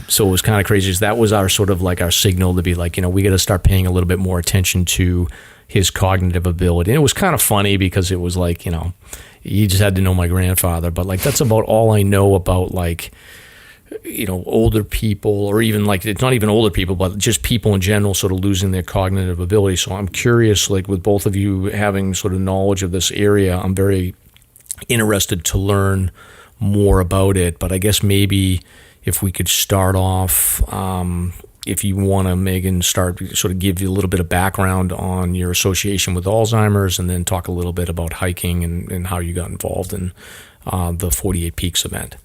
So it was kind of crazy. That was our sort of like our signal to be like, we got to start paying a little bit more attention to his cognitive ability. And it was kind of funny because it was like, you just had to know my grandfather, but like, that's about all I know about like older people, or even like, it's not even older people, but just people in general sort of losing their cognitive ability. So I'm curious, like with both of you having sort of knowledge of this area, I'm very interested to learn more about it. But I guess maybe if we could start off, if you want to, Megan, sort of give you a little bit of background on your association with Alzheimer's, and then talk a little bit about hiking and how you got involved in the 48 Peaks event.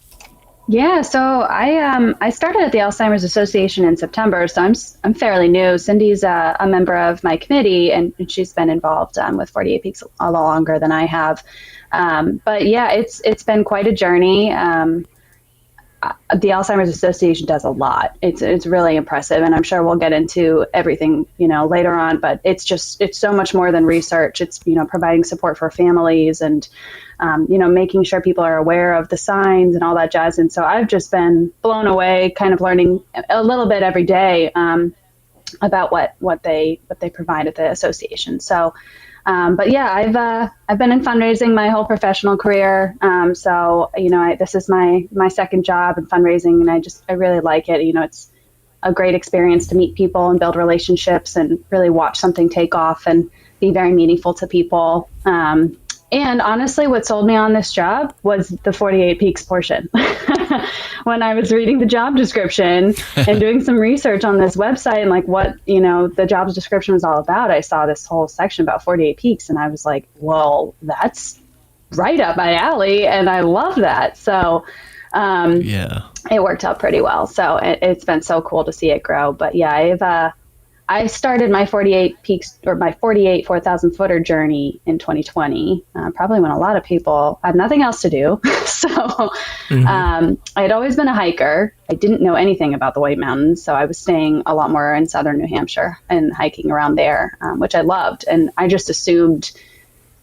Yeah, so I started at the Alzheimer's Association in September, so I'm fairly new. Cindy's a member of my committee, and she's been involved with 48 Peaks a lot longer than I have. But yeah, it's been quite a journey. The Alzheimer's Association does a lot. It's really impressive, and I'm sure we'll get into everything later on. But it's so much more than research. It's providing support for families and making sure people are aware of the signs and all that jazz. And so I've just been blown away, kind of learning a little bit every day about what they provide at the association. So. But yeah, I've been in fundraising my whole professional career. So this is my second job in fundraising, and I really like it. It's a great experience to meet people and build relationships and really watch something take off and be very meaningful to people. And honestly, what sold me on this job was the 48 Peaks portion. When I was reading the job description and doing some research on this website and like what, the job description was all about, I saw this whole section about 48 Peaks, and I was like, well, that's right up my alley, and I love that. So it worked out pretty well. So it's been so cool to see it grow. But yeah, I started my 48 Peaks, or my 48 4,000 footer journey in 2020, probably when a lot of people had nothing else to do. So I had always been a hiker. I didn't know anything about the White Mountains, so I was staying a lot more in southern New Hampshire and hiking around there, which I loved. And I just assumed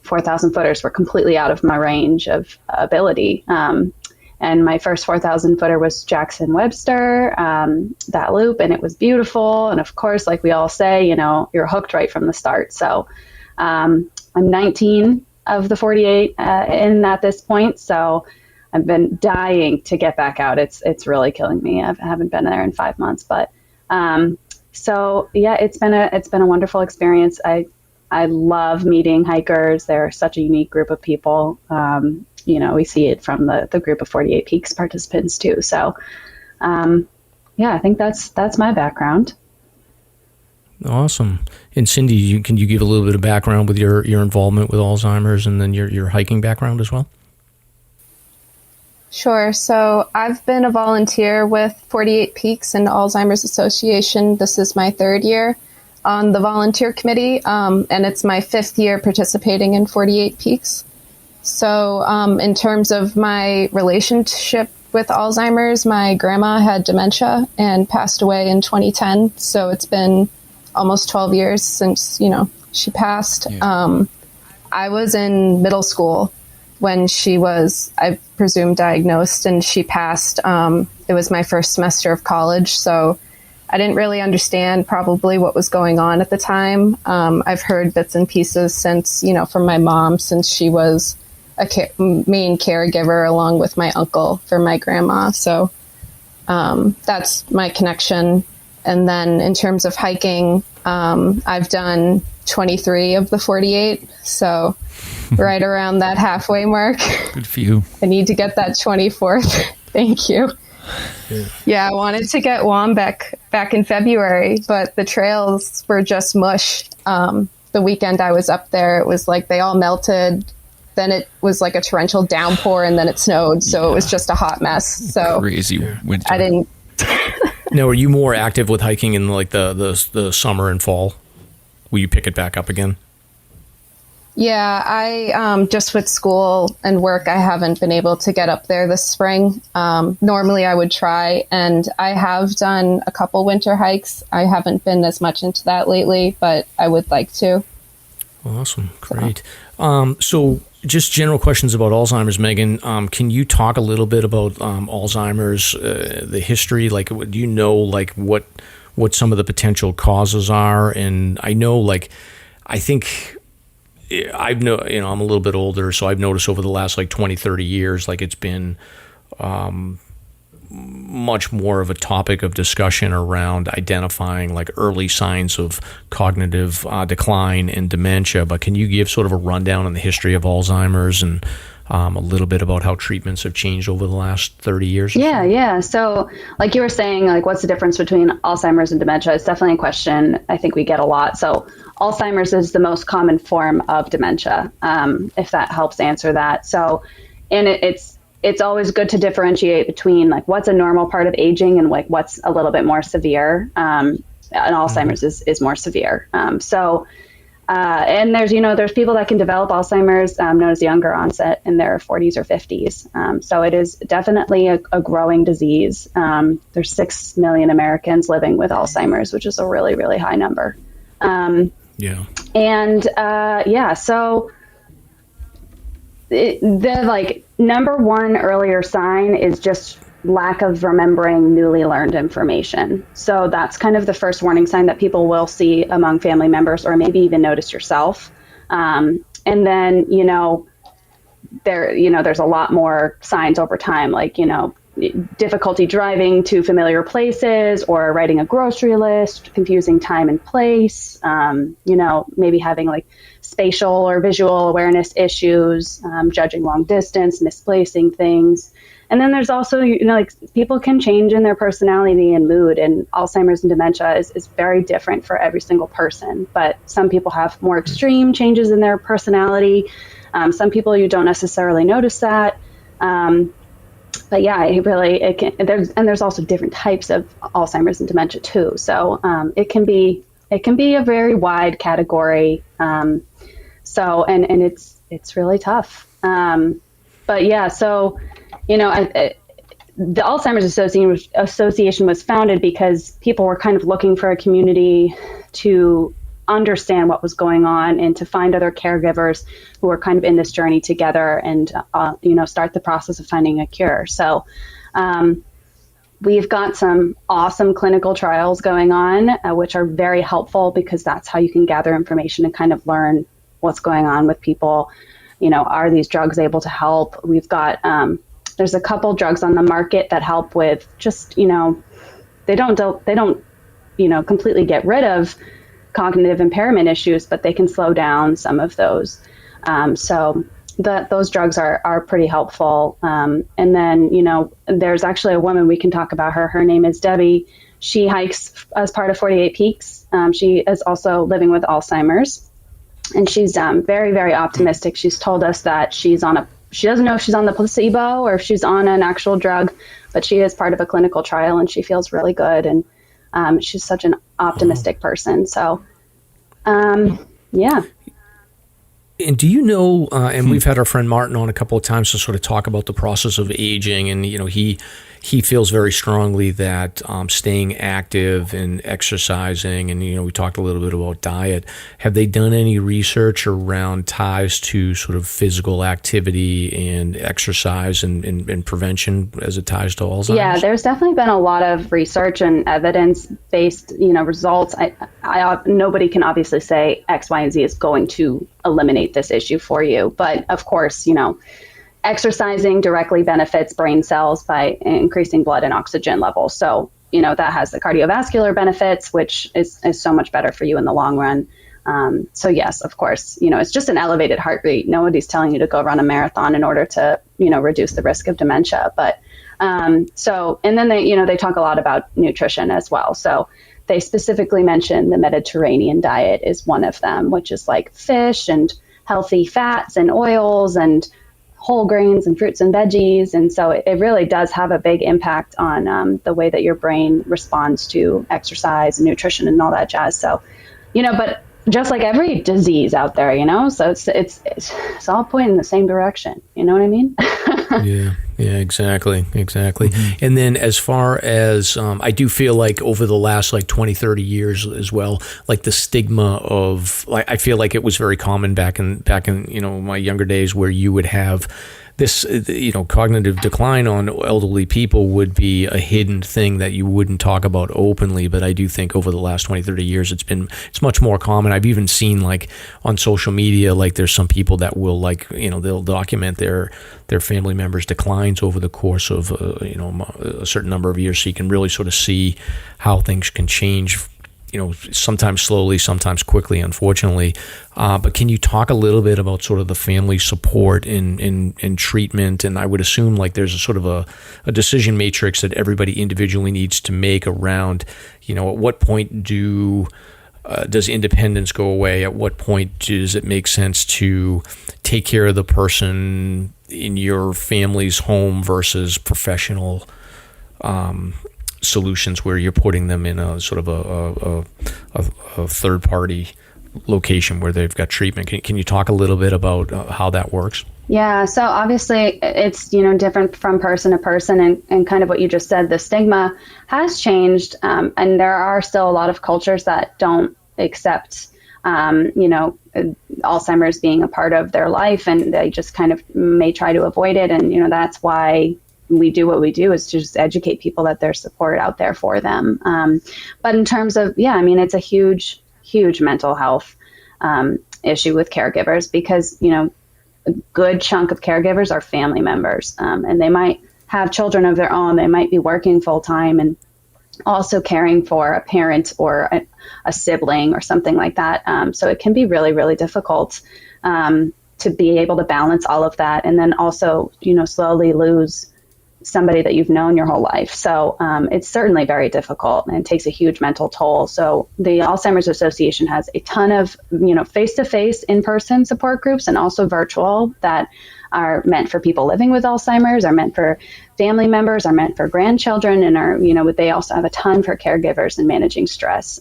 4,000 footers were completely out of my range of ability. And my first 4,000 footer was Jackson Webster, that loop, and it was beautiful. And of course, like we all say, you're hooked right from the start. So I'm 19 of the 48 in at this point. So I've been dying to get back out. It's really killing me. I haven't been there in 5 months, but so yeah, it's been a wonderful experience. I love meeting hikers. They're such a unique group of people. We see it from the group of 48 Peaks participants too. So, yeah, I think that's my background. Awesome. And Cindy, can you give a little bit of background with your involvement with Alzheimer's, and then your hiking background as well? Sure. So I've been a volunteer with 48 Peaks and Alzheimer's Association. This is my third year on the volunteer committee, and it's my fifth year participating in 48 Peaks. So in terms of my relationship with Alzheimer's, my grandma had dementia and passed away in 2010. So it's been almost 12 years since, she passed. Yeah. I was in middle school when she was, I presume, diagnosed, and she passed. It was my first semester of college. So I didn't really understand probably what was going on at the time. I've heard bits and pieces since, from my mom, since she was main caregiver along with my uncle for my grandma. So that's my connection. And then in terms of hiking, I've done 23 of the 48. So right around that halfway mark. Good for you. I need to get that 24th. Thank you. Yeah, I wanted to get Wombeck back in February, but the trails were just mush. The weekend I was up there, it was like they all melted. Then it was like a torrential downpour, and then it snowed. So it was just a hot mess. So crazy winter. I didn't. Now, are you more active with hiking in like the summer and fall? Will you pick it back up again? Yeah, I just with school and work, I haven't been able to get up there this spring. Normally I would try, and I have done a couple winter hikes. I haven't been as much into that lately, but I would like to. Awesome. Great. So just general questions about Alzheimer's, Megan. Can you talk a little bit about Alzheimer's, the history? Like, do you know, like, what some of the potential causes are? And I know, like, I think I'm a little bit older, so I've noticed over the last, like, 20, 30 years, like, it's been much more of a topic of discussion around identifying like early signs of cognitive decline and dementia. But can you give sort of a rundown on the history of Alzheimer's and a little bit about how treatments have changed over the last 30 years? Yeah. So like you were saying, like what's the difference between Alzheimer's and dementia? It's definitely a question I think we get a lot. So Alzheimer's is the most common form of dementia, if that helps answer that. So, and it's always good to differentiate between like what's a normal part of aging and like what's a little bit more severe. And Alzheimer's is more severe. And there's people that can develop Alzheimer's known as younger onset in their 40s or 50s. So it is definitely a growing disease. There's 6 million Americans living with Alzheimer's, which is a really, really high number. So the like number one earlier sign is just lack of remembering newly learned information. So that's kind of the first warning sign that people will see among family members, or maybe even notice yourself. And then, there's a lot more signs over time, like, difficulty driving to familiar places or writing a grocery list, confusing time and place, maybe having like spatial or visual awareness issues, judging long distance, misplacing things. And then there's also, like people can change in their personality and mood, and Alzheimer's and dementia is very different for every single person. But some people have more extreme changes in their personality. Some people, you don't necessarily notice that. But yeah, there's also different types of Alzheimer's and dementia too. So it can be a very wide category. And it's really tough. But yeah, so. The Alzheimer's Association was founded because people were kind of looking for a community to understand what was going on and to find other caregivers who were kind of in this journey together and, start the process of finding a cure. So we've got some awesome clinical trials going on, which are very helpful because that's how you can gather information and kind of learn what's going on with people. Are these drugs able to help? We've got... there's a couple drugs on the market that help with just, they don't completely get rid of cognitive impairment issues, but they can slow down some of those. So those drugs are pretty helpful. And then, there's actually a woman, we can talk about her. Her name is Debbie. She hikes as part of 48 Peaks. She is also living with Alzheimer's, and she's very, very optimistic. She's told us that she doesn't know if she's on the placebo or if she's on an actual drug, but she is part of a clinical trial and she feels really good. And she's such an optimistic person. So, yeah. And do you know, and we've had our friend Martin on a couple of times to sort of talk about the process of aging, and, he feels very strongly that staying active and exercising, and, we talked a little bit about diet. Have they done any research around ties to sort of physical activity and exercise and prevention as it ties to Alzheimer's? Yeah, there's definitely been a lot of research and evidence-based, results. Nobody can obviously say X, Y, and Z is going to eliminate this issue for you. But of course, exercising directly benefits brain cells by increasing blood and oxygen levels. So, that has the cardiovascular benefits, which is so much better for you in the long run. So yes, of course, it's just an elevated heart rate. Nobody's telling you to go run a marathon in order to, reduce the risk of dementia. But and then they talk a lot about nutrition as well. So they specifically mention the Mediterranean diet is one of them, which is like fish and healthy fats and oils and whole grains and fruits and veggies. And so it really does have a big impact on the way that your brain responds to exercise and nutrition and all that jazz. So, but just like every disease out there, so it's all pointing in the same direction. You know what I mean? Yeah, exactly. Mm-hmm. And then as far as, I do feel like over the last 20, 30 years as well, like the stigma of, I feel like it was very common back in my younger days where you would have this, cognitive decline on elderly people would be a hidden thing that you wouldn't talk about openly. But I do think over the last 20, 30 years, it's much more common. I've even seen like on social media, like there's some people that will they'll document their family members' declines over the course of, a certain number of years. So you can really sort of see how things can change, sometimes slowly, sometimes quickly, unfortunately. But can you talk a little bit about sort of the family support in treatment? And I would assume like there's a sort of a decision matrix that everybody individually needs to make around, at what point does independence go away? At what point does it make sense to take care of the person in your family's home versus professional solutions where you're putting them in a sort of a third party location where they've got treatment? Can you talk a little bit about how that works? Yeah, so obviously it's different from person to person, and kind of what you just said, the stigma has changed, and there are still a lot of cultures that don't accept Alzheimer's being a part of their life, and they just kind of may try to avoid it. And that's why we do what we do, is to just educate people that there's support out there for them. But in terms of, it's a huge mental health issue with caregivers, because, a good chunk of caregivers are family members, and they might have children of their own. They might be working full time and also caring for a parent or a sibling or something like that. So it can be really, really difficult to be able to balance all of that, and then also, slowly lose somebody that you've known your whole life. So it's certainly very difficult, and it takes a huge mental toll. So the Alzheimer's Association has a ton of, face-to-face, in-person support groups, and also virtual, that are meant for people living with Alzheimer's, are meant for family members, are meant for grandchildren, and are, they also have a ton for caregivers and managing stress,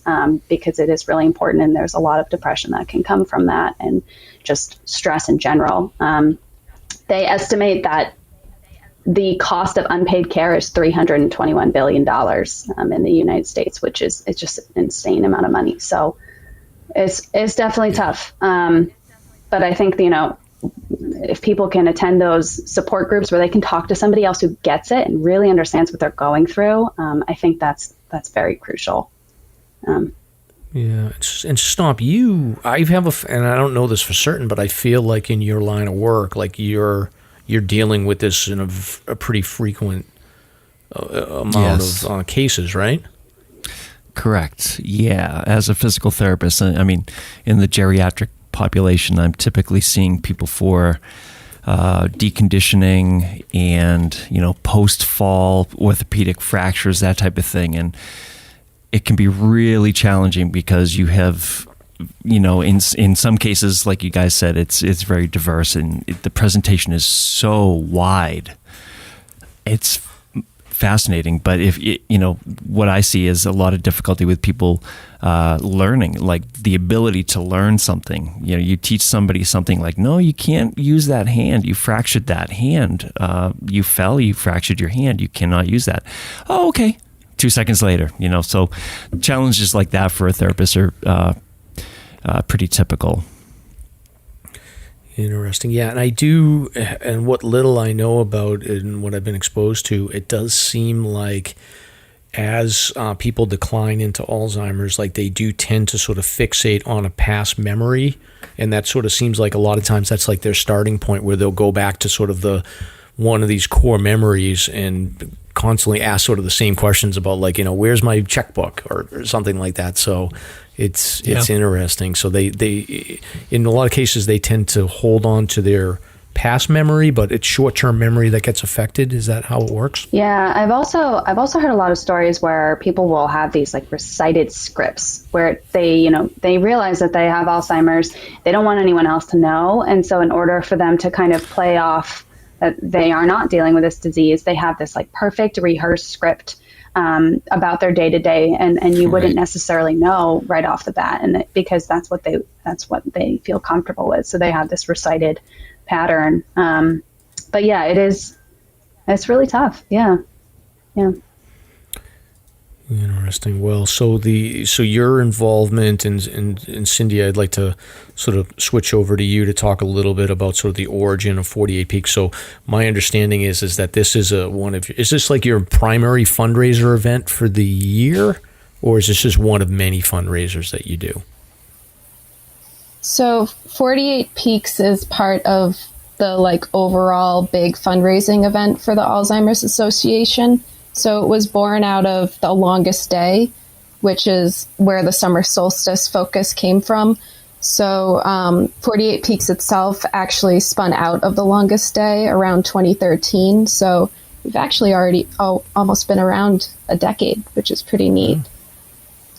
because it is really important, and there's a lot of depression that can come from that, and just stress in general. They estimate that the cost of unpaid care is $321 billion in the United States, which is just an insane amount of money. So it's definitely tough. But I think, if people can attend those support groups where they can talk to somebody else who gets it and really understands what they're going through, I think that's very crucial. Yeah, and Stomp, and I don't know this for certain, but I feel like in your line of work, like you're dealing with this in a pretty frequent amount of cases, right? Correct. Yeah. As a physical therapist, I mean, in the geriatric population, I'm typically seeing people for deconditioning and, post-fall orthopedic fractures, that type of thing. And it can be really challenging because you have, in some cases, like you guys said, it's very diverse, and the presentation is so wide. It's fascinating, but what I see is a lot of difficulty with people learning, like the ability to learn something. You teach somebody something like, no, you can't use that hand. You fractured that hand. You fell. You fractured your hand. You cannot use that. Oh, okay. 2 seconds later, so challenges like that for a therapist are pretty typical. Interesting. Yeah, and what little I know about it and what I've been exposed to, it does seem like as people decline into Alzheimer's, like they do tend to sort of fixate on a past memory, and that sort of seems like a lot of times that's like their starting point, where they'll go back to sort of one of these core memories and constantly ask sort of the same questions about, like, where's my checkbook or something like that. So it's interesting. So they in a lot of cases they tend to hold on to their past memory, but it's short-term memory that gets affected. Is that how it works? Yeah, I've also heard a lot of stories where people will have these like recited scripts where they realize that they have Alzheimer's. They don't want anyone else to know, and so in order for them to kind of play off that they are not dealing with this disease, they have this like perfect rehearsed script about their day to day, and you wouldn't necessarily know right off the bat, and because that's what they feel comfortable with. So they have this recited pattern. But yeah, it's really tough. Yeah. Interesting. Well, so your involvement and Cindy, I'd like to sort of switch over to you to talk a little bit about sort of the origin of 48 Peaks. So my understanding is that this is is this like your primary fundraiser event for the year, or is this just one of many fundraisers that you do? So 48 Peaks is part of the like overall big fundraising event for the Alzheimer's Association. So it was born out of the longest day, which is where the summer solstice focus came from. So 48 Peaks itself actually spun out of the longest day around 2013. So we've actually already almost been around a decade, which is pretty neat.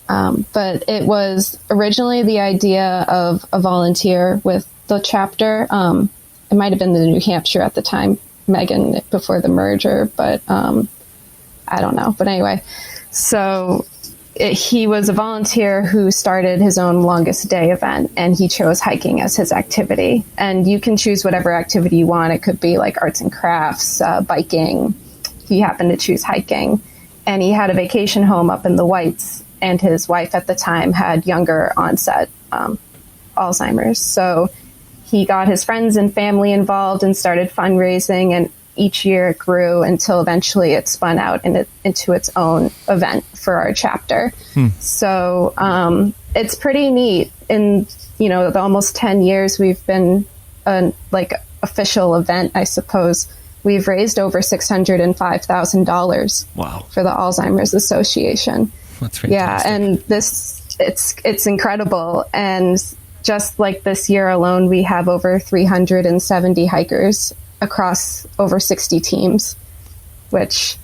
But it was originally the idea of a volunteer with the chapter. It might have been the New Hampshire at the time, Meghan, before the merger, but I don't know. But anyway, so he was a volunteer who started his own longest day event, and he chose hiking as his activity. And you can choose whatever activity you want. It could be like arts and crafts, biking. He happened to choose hiking. And he had a vacation home up in the Whites, and his wife at the time had younger onset Alzheimer's. So he got his friends and family involved and started fundraising, and each year it grew until eventually it spun out into its own event for our chapter. So it's pretty neat. In the almost 10 years we've been a like official event, I suppose, we've raised over $605,000 for the Alzheimer's Association. That's fantastic. Yeah, and it's incredible. And just like this year alone, we have over 370 hikers across over 60 teams, which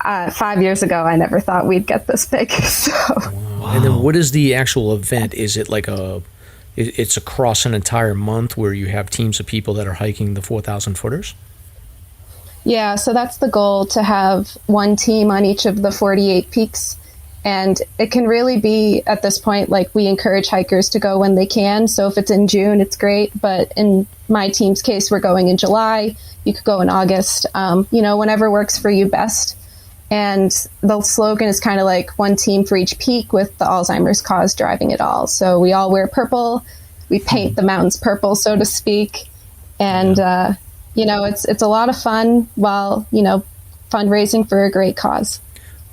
5 years ago, I never thought we'd get this big. So, wow. And then what is the actual event? Is it like it's across an entire month where you have teams of people that are hiking the 4,000 footers? Yeah, so that's the goal, to have one team on each of the 48 peaks. And it can really be, at this point, like, we encourage hikers to go when they can. So if it's in June, it's great. But in my team's case, we're going in July. You could go in August, whenever works for you best. And the slogan is kind of like one team for each peak, with the Alzheimer's cause driving it all. So we all wear purple. We paint the mountains purple, so to speak. And, it's a lot of fun while, fundraising for a great cause.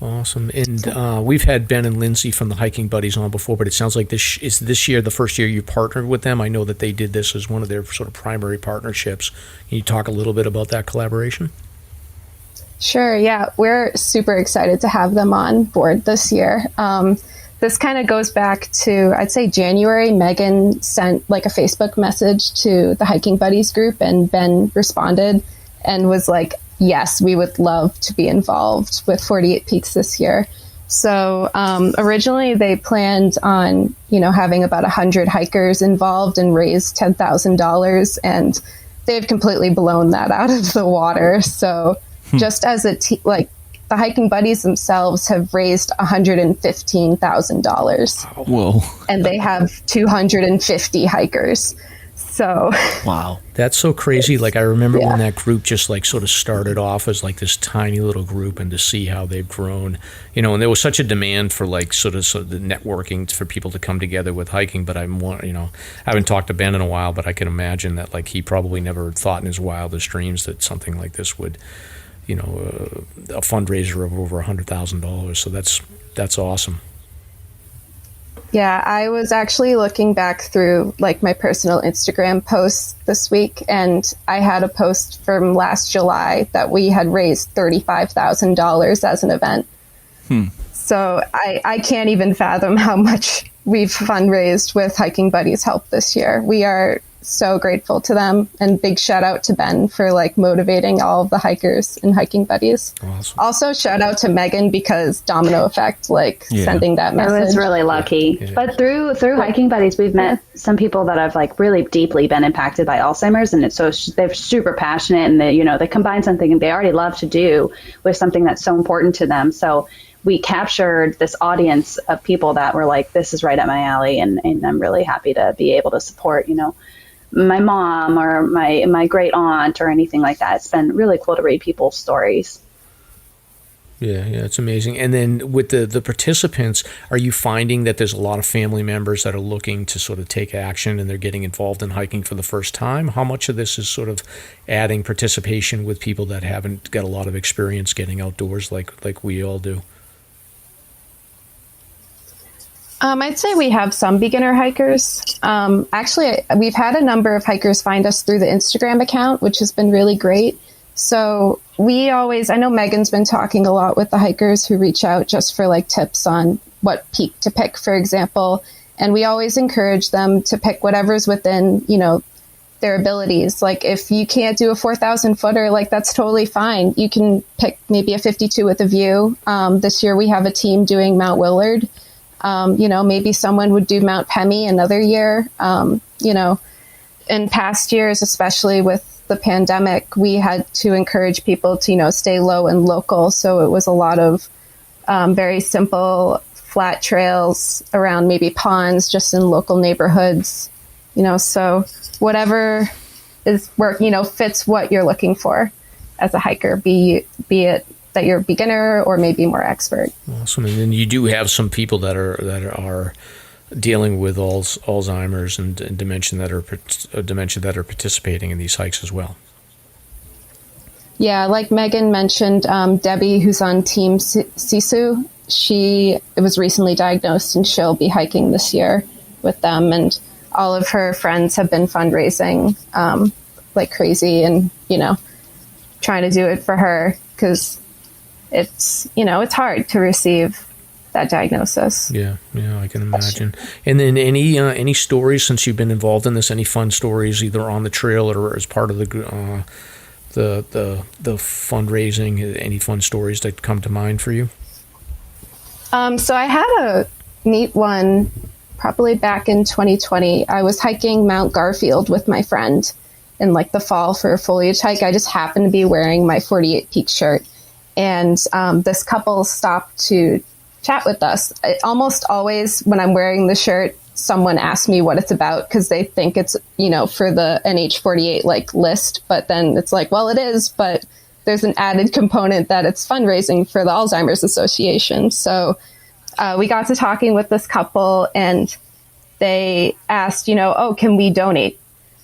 Awesome. And we've had Ben and Lindsay from the Hiking Buddies on before, but it sounds like this year the first year you partnered with them. I know that they did this as one of their sort of primary partnerships. Can you talk a little bit about that collaboration? Sure, yeah. We're super excited to have them on board this year. This kind of goes back to, I'd say, January. Meghan sent like a Facebook message to the Hiking Buddies group, and Ben responded and was like, yes, we would love to be involved with 48 Peaks this year. So originally they planned on, having about 100 hikers involved and raise $10,000, and they've completely blown that out of the water. So just as a the Hiking Buddies themselves have raised $115,000. Whoa. And they have 250 hikers. So wow, that's so crazy. Like, I remember when that group just like sort of started off as like this tiny little group, and to see how they've grown, and there was such a demand for like sort of the networking for people to come together with hiking. But I haven't talked to Ben in a while, but I can imagine that like he probably never thought in his wildest dreams that something like this would, a fundraiser of over $100,000. So that's awesome. Yeah, I was actually looking back through like my personal Instagram posts this week, and I had a post from last July that we had raised $35,000 as an event. So I can't even fathom how much we've fundraised with Hiking Buddies' help this year. We are so grateful to them, and big shout out to Ben for like motivating all of the hikers and Hiking Buddies. Awesome. Also shout out to Meghan, because domino effect, sending that message. I was really lucky. Yeah. But through Hiking Buddies, we've met some people that have like really deeply been impacted by Alzheimer's, and it's so they're super passionate, and they combine something they already love to do with something that's so important to them. So we captured this audience of people that were like, this is right up my alley, and I'm really happy to be able to support, my mom or my great aunt or anything like that. It's been really cool to read people's stories. Yeah, it's amazing. And then with the participants, are you finding that there's a lot of family members that are looking to sort of take action and they're getting involved in hiking for the first time? How much of this is sort of adding participation with people that haven't got a lot of experience getting outdoors like we all do? I'd say we have some beginner hikers. Actually, we've had a number of hikers find us through the Instagram account, which has been really great. So I know Megan's been talking a lot with the hikers who reach out just for like tips on what peak to pick, for example. And we always encourage them to pick whatever's within, their abilities. Like if you can't do a 4,000 footer, like that's totally fine. You can pick maybe a 52 with a view. This year we have a team doing Mount Willard. Maybe someone would do Mount Pemi another year. In past years, especially with the pandemic, we had to encourage people to, stay low and local. So it was a lot of very simple flat trails around maybe ponds, just in local neighborhoods, so whatever is fits what you're looking for as a hiker, be it that you're a beginner or maybe more expert. Awesome. And then you do have some people that are dealing with Alzheimer's and dementia that are participating in these hikes as well. Yeah, like Megan mentioned, Debbie, who's on Team Sisu, she was recently diagnosed and she'll be hiking this year with them. And all of her friends have been fundraising like crazy and, trying to do it for her because it's hard to receive that diagnosis. Yeah, I can imagine. And then any stories since you've been involved in this? Any fun stories, either on the trail or as part of the fundraising? Any fun stories that come to mind for you? So I had a neat one probably back in 2020. I was hiking Mount Garfield with my friend in like the fall for a foliage hike. I just happened to be wearing my 48 Peak shirt, and this couple stopped to chat with us. Almost always when I'm wearing the shirt, someone asks me what it's about because they think it's, for the NH48 like list, but then it's like, well, it is, but there's an added component that it's fundraising for the Alzheimer's Association. So we got to talking with this couple and they asked, can we donate?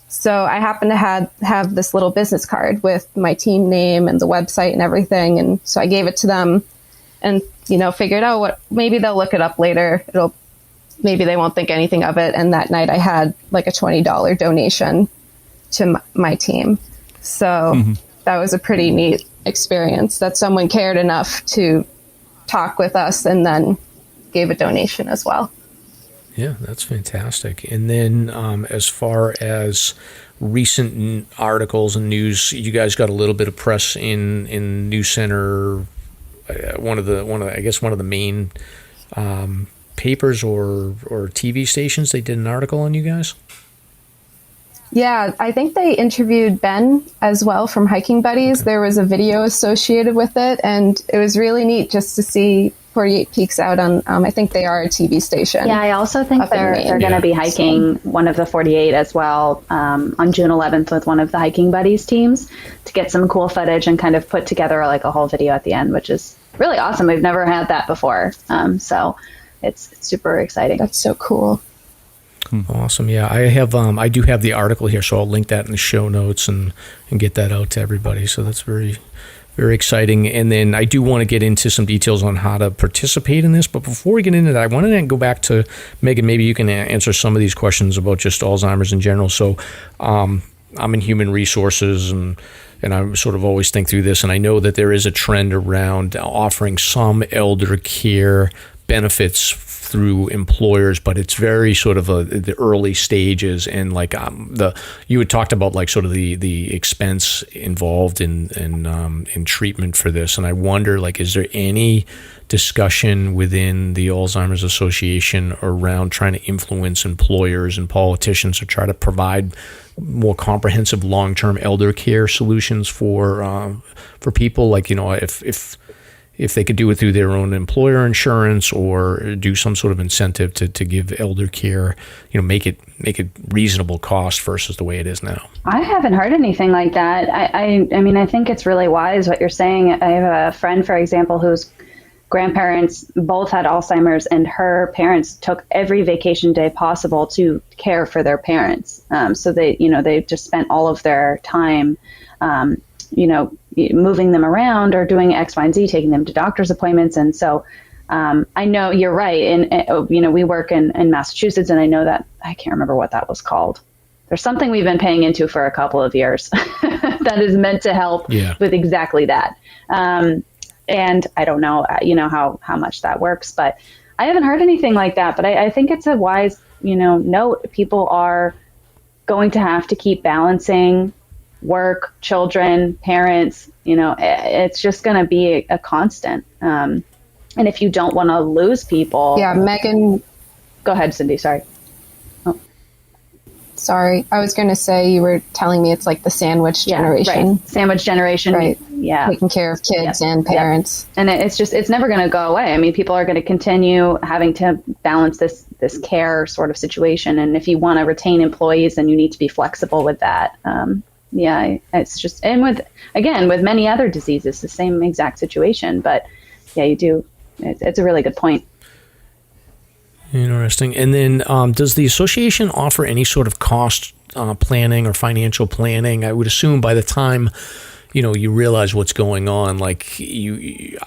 So I happen to have this little business card with my team name and the website and everything. And so I gave it to them and, figured out maybe they'll look it up later. Maybe they won't think anything of it. And that night I had like a $20 donation to my team. So that was a pretty neat experience that someone cared enough to talk with us and then gave a donation as well. Yeah, that's fantastic. And then as far as recent articles and news, you guys got a little bit of press in News Center, one of the main papers or TV stations. They did an article on you guys. Yeah, I think they interviewed Ben as well from Hiking Buddies. Okay. There was a video associated with it, and it was really neat just to see 48 Peaks out on, I think they are a TV station. Yeah, I also think they're going to be hiking one of the 48 as well on June 11th with one of the Hiking Buddies teams to get some cool footage and kind of put together like a whole video at the end, which is really awesome. We've never had that before. So it's super exciting. That's so cool. Awesome. Yeah, I do have the article here, so I'll link that in the show notes and get that out to everybody. So that's very, very exciting. And then I do want to get into some details on how to participate in this. But before we get into that, I wanted to go back to Megan. Maybe you can answer some of these questions about just Alzheimer's in general. So I'm in human resources and I sort of always think through this. And I know that there is a trend around offering some elder care benefits through employers, but it's very sort of the early stages, and like you had talked about like sort of the expense involved in treatment for this, and I wonder, like, is there any discussion within the Alzheimer's Association around trying to influence employers and politicians to try to provide more comprehensive long-term elder care solutions for people? Like, if they could do it through their own employer insurance or do some sort of incentive to give elder care, make it reasonable cost versus the way it is now. I haven't heard anything like that. I mean, I think it's really wise what you're saying. I have a friend, for example, whose grandparents both had Alzheimer's, and her parents took every vacation day possible to care for their parents. So they just spent all of their time, moving them around or doing X, Y, and Z, taking them to doctor's appointments. And so I know you're right. And, we work in Massachusetts, and I know that I can't remember what that was called. There's something we've been paying into for a couple of years that is meant to help with exactly that. And I don't know, how much that works, but I haven't heard anything like that. But I think it's a wise, note. People are going to have to keep balancing work, children, parents. It's just going to be a constant. And if you don't want to lose people. Yeah, Megan. Go ahead, Cindy. Sorry. Sorry, I was going to say, you were telling me it's like the sandwich generation. Right. Sandwich generation. Right. Yeah. Taking care of kids and parents. And it's never going to go away. I mean, people are going to continue having to balance this care sort of situation. And if you want to retain employees, then you need to be flexible with that. It's just, and with many other diseases, the same exact situation. But yeah, you do. It's a really good point. Interesting. And then does the association offer any sort of cost planning or financial planning? I would assume by the time, you realize what's going on, like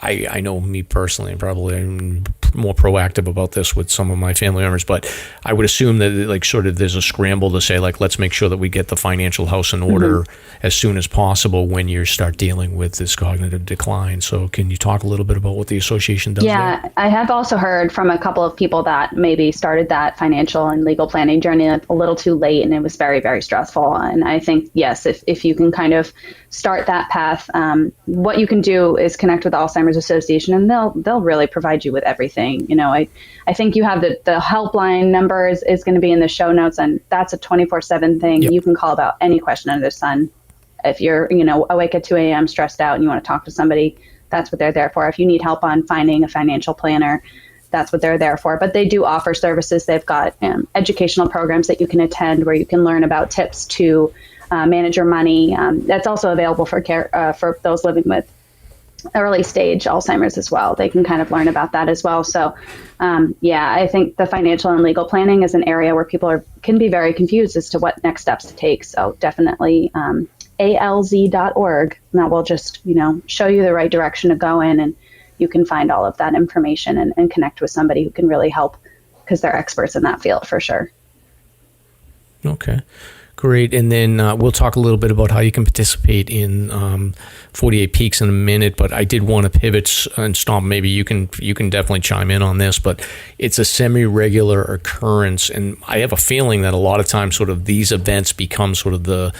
I know me personally, probably I'm more proactive about this with some of my family members, but I would assume that like sort of there's a scramble to say, like, let's make sure that we get the financial house in order as soon as possible when you start dealing with this cognitive decline. So can you talk a little bit about what the association does? Yeah, I have also heard from a couple of people that maybe started that financial and legal planning journey a little too late, and it was very, very stressful. And I think, yes, if you can kind of start that path, what you can do is connect with the Alzheimer's Association, and they'll really provide you with everything. I think you have the helpline number is going to be in the show notes, and that's a 24/7 thing. Yep. You can call about any question under the sun. If you're, awake at 2 a.m. stressed out and you want to talk to somebody, that's what they're there for. If you need help on finding a financial planner, that's what they're there for. But they do offer services. They've got educational programs that you can attend where you can learn about tips to manage your money. That's also available for care for those living with early stage Alzheimer's as well. They can kind of learn about that as well. So, I think the financial and legal planning is an area where people can be very confused as to what next steps to take. So definitely alz.org. That will just, show you the right direction to go in, and you can find all of that information and connect with somebody who can really help because they're experts in that field for sure. Okay. Great. And then we'll talk a little bit about how you can participate in 48 Peaks in a minute, but I did want to pivot and Stomp. Maybe you can definitely chime in on this, but it's a semi-regular occurrence. And I have a feeling that a lot of times sort of these events become sort of the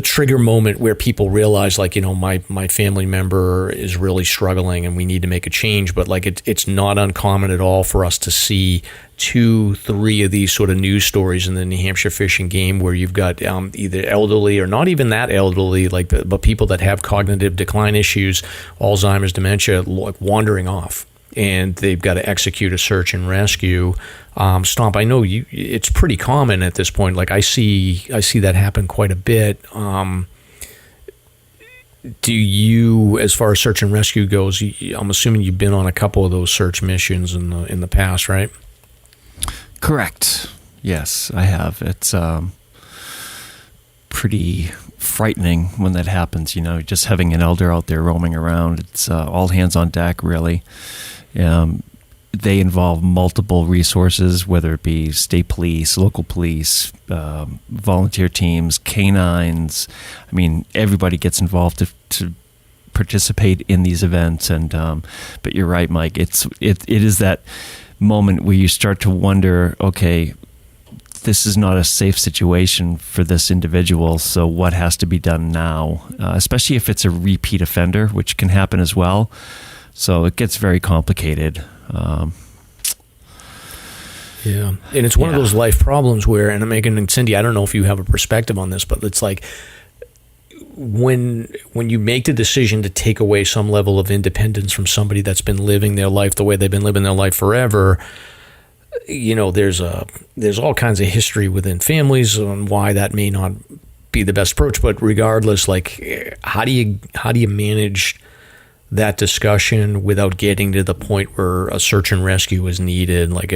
trigger moment where people realize, like, my family member is really struggling and we need to make a change. But like it's not uncommon at all for us to see 2-3 of these sort of news stories in the New Hampshire Fish and Game where you've got either elderly or not even that elderly, but people that have cognitive decline issues, Alzheimer's, dementia, like wandering off. And they've got to execute a search and rescue. Stomp, I know it's pretty common at this point. Like I see that happen quite a bit. Do you, as far as search and rescue goes, I'm assuming you've been on a couple of those search missions in the past, right? Correct. Yes, I have. It's pretty frightening when that happens. Just having an elder out there roaming around. It's all hands on deck, really. They involve multiple resources, whether it be state police, local police, volunteer teams, canines. I mean, everybody gets involved to participate in these events. And but you're right, Mike. It is that moment where you start to wonder, okay, this is not a safe situation for this individual, so what has to be done now? Especially if it's a repeat offender, which can happen as well. So it gets very complicated. Yeah, and it's one of those life problems where, and Meghan and Cindy, I don't know if you have a perspective on this, but it's like when you make the decision to take away some level of independence from somebody that's been living their life the way they've been living their life forever, there's all kinds of history within families on why that may not be the best approach. But regardless, like, how do you manage that discussion without getting to the point where a search and rescue is needed? Like,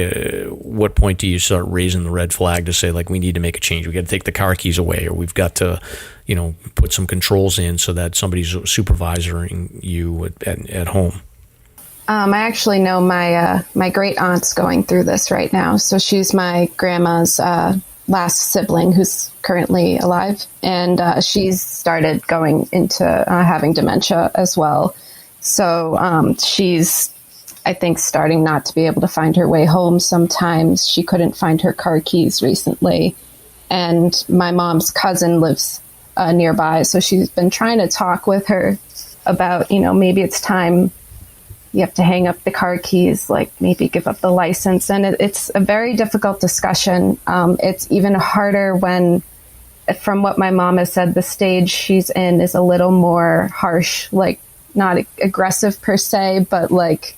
what point do you start raising the red flag to say, like, we need to make a change? We got to take the car keys away, or we've got to, put some controls in so that somebody's supervising you at home. I actually know my great aunt's going through this right now. So she's my grandma's last sibling who's currently alive, and she's started going into having dementia as well. So she's, I think, starting not to be able to find her way home sometimes. She couldn't find her car keys recently. And my mom's cousin lives nearby, so she's been trying to talk with her about, maybe it's time you have to hang up the car keys, like maybe give up the license. And it's a very difficult discussion. It's even harder when, from what my mom has said, the stage she's in is a little more harsh, like not aggressive per se, but like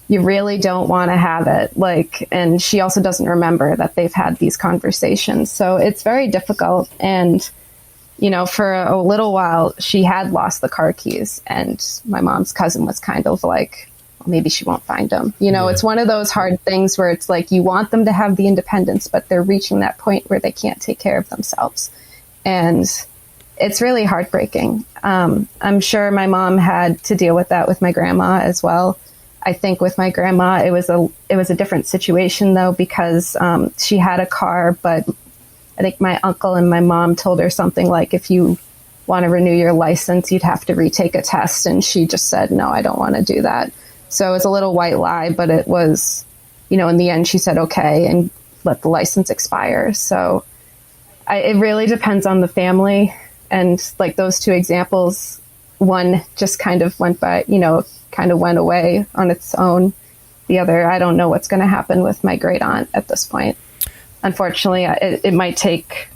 you really don't want to have it. Like, and she also doesn't remember that they've had these conversations. So it's very difficult. And, for a little while she had lost the car keys, and my mom's cousin was kind of like, well, maybe she won't find them. It's one of those hard things where it's like, you want them to have the independence, but they're reaching that point where they can't take care of themselves. And it's really heartbreaking. I'm sure my mom had to deal with that with my grandma as well. I think with my grandma, it was a different situation though, because she had a car, but I think my uncle and my mom told her something like, if you want to renew your license, you'd have to retake a test. And she just said, no, I don't want to do that. So it was a little white lie, but it was, in the end, she said, okay, and let the license expire. So it really depends on the family. And like those two examples, one just kind of went by, kind of went away on its own. The other, I don't know what's going to happen with my great aunt at this point. Unfortunately, it might take,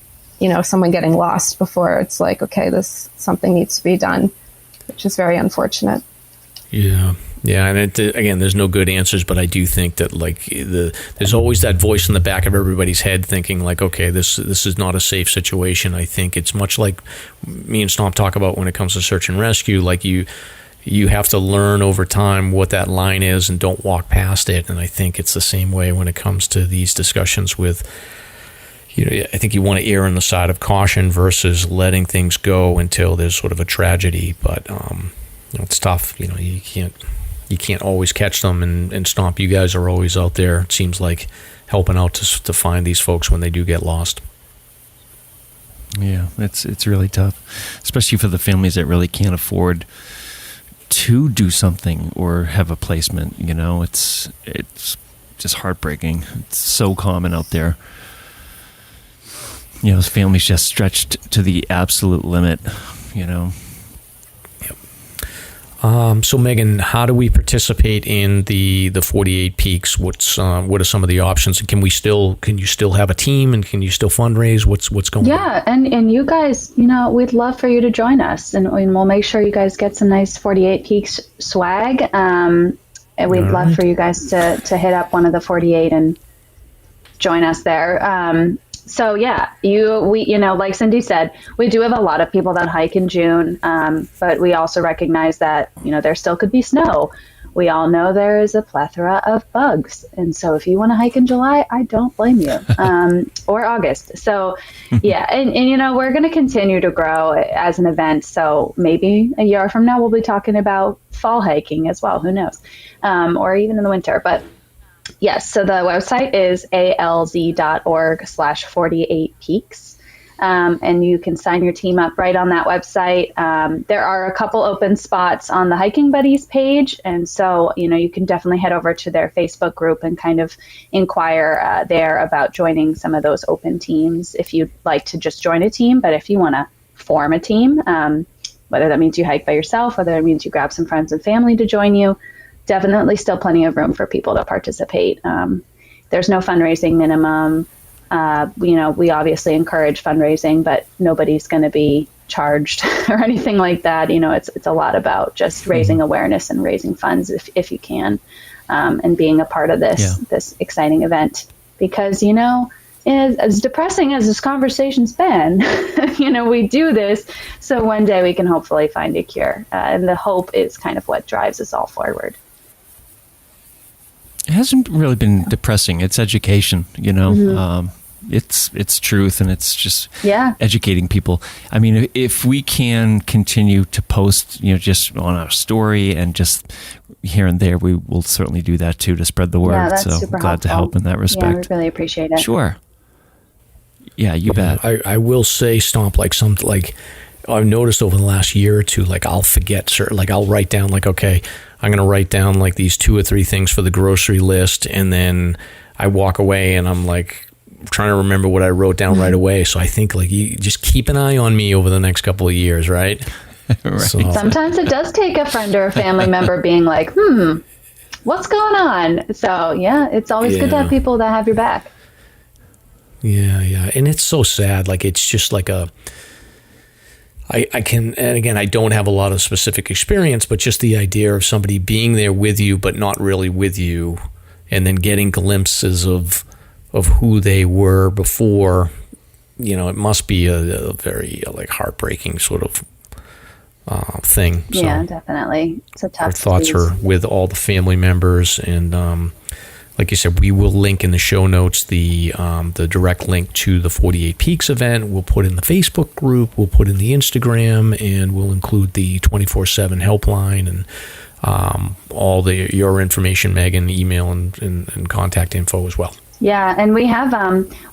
someone getting lost before it's like, okay, something needs to be done, which is very unfortunate. Yeah. Yeah, and again, there's no good answers, but I do think that like there's always that voice in the back of everybody's head thinking like, okay, this is not a safe situation. I think it's much like me and Stomp talk about when it comes to search and rescue. Like you have to learn over time what that line is and don't walk past it. And I think it's the same way when it comes to these discussions with, I think you want to err on the side of caution versus letting things go until there's sort of a tragedy. But it's tough. You can't always catch them, and Stomp, you guys are always out there, it seems like, helping out to find these folks when they do get lost. Yeah, it's really tough, especially for the families that really can't afford to do something or have a placement. It's just heartbreaking. It's so common out there. Families just stretched to the absolute limit. So Megan, how do we participate in the 48 Peaks? What are some of the options? Can you still have a team, and can you still fundraise? What's going on? Yeah, and you guys, we'd love for you to join us, and we'll make sure you guys get some nice 48 Peaks swag. And we'd love for you guys to hit up one of the 48 and join us there. So yeah, we like Cindy said, we do have a lot of people that hike in June, but we also recognize that there still could be snow. We all know there is a plethora of bugs, and so if you want to hike in July, I don't blame you, or August. So yeah, and we're going to continue to grow as an event. So maybe a year from now we'll be talking about fall hiking as well. Who knows, or even in the winter, but. Yes, so the website is alz.org/48peaks, and you can sign your team up right on that website. There are a couple open spots on the Hiking Buddies page, and so you can definitely head over to their Facebook group and kind of inquire there about joining some of those open teams if you'd like to just join a team. But if you want to form a team, whether that means you hike by yourself, whether it means you grab some friends and family to join you, definitely still plenty of room for people to participate. There's no fundraising minimum. We obviously encourage fundraising, but nobody's going to be charged or anything like that. It's a lot about just raising awareness and raising funds if you can, and being a part of this exciting event. Because, as depressing as this conversation's been, we do this so one day we can hopefully find a cure. And the hope is kind of what drives us all forward. It hasn't really been depressing. It's education, It's truth, and it's just educating people. I mean, if we can continue to post, just on our story and just here and there, we will certainly do that too, to spread the word. Yeah, that's so super glad to help in that respect. Yeah, we really appreciate it. Sure. Yeah, you bet. I will say, Stomp, I've noticed over the last year or two, I'll forget certain, I'll write down okay, I'm going to write down these 2 or 3 things for the grocery list, and then I walk away and I'm trying to remember what I wrote down right away. So I think you just keep an eye on me over the next couple of years, right? Right. So, sometimes it does take a friend or a family member being what's going on? So it's always good to have people that have your back. Yeah. And it's so sad. It's just I can, and again, I don't have a lot of specific experience, but just the idea of somebody being there with you, but not really with you, and then getting glimpses of who they were before, it must be a very heartbreaking sort of thing. So yeah, definitely. It's a tough our thoughts disease. are with all the family members, and like you said, we will link in the show notes the direct link to the 48 Peaks event. We'll put in the Facebook group, we'll put in the Instagram, and we'll include the 24/7 helpline and all your information, Megan, email and contact info as well. Yeah, and we have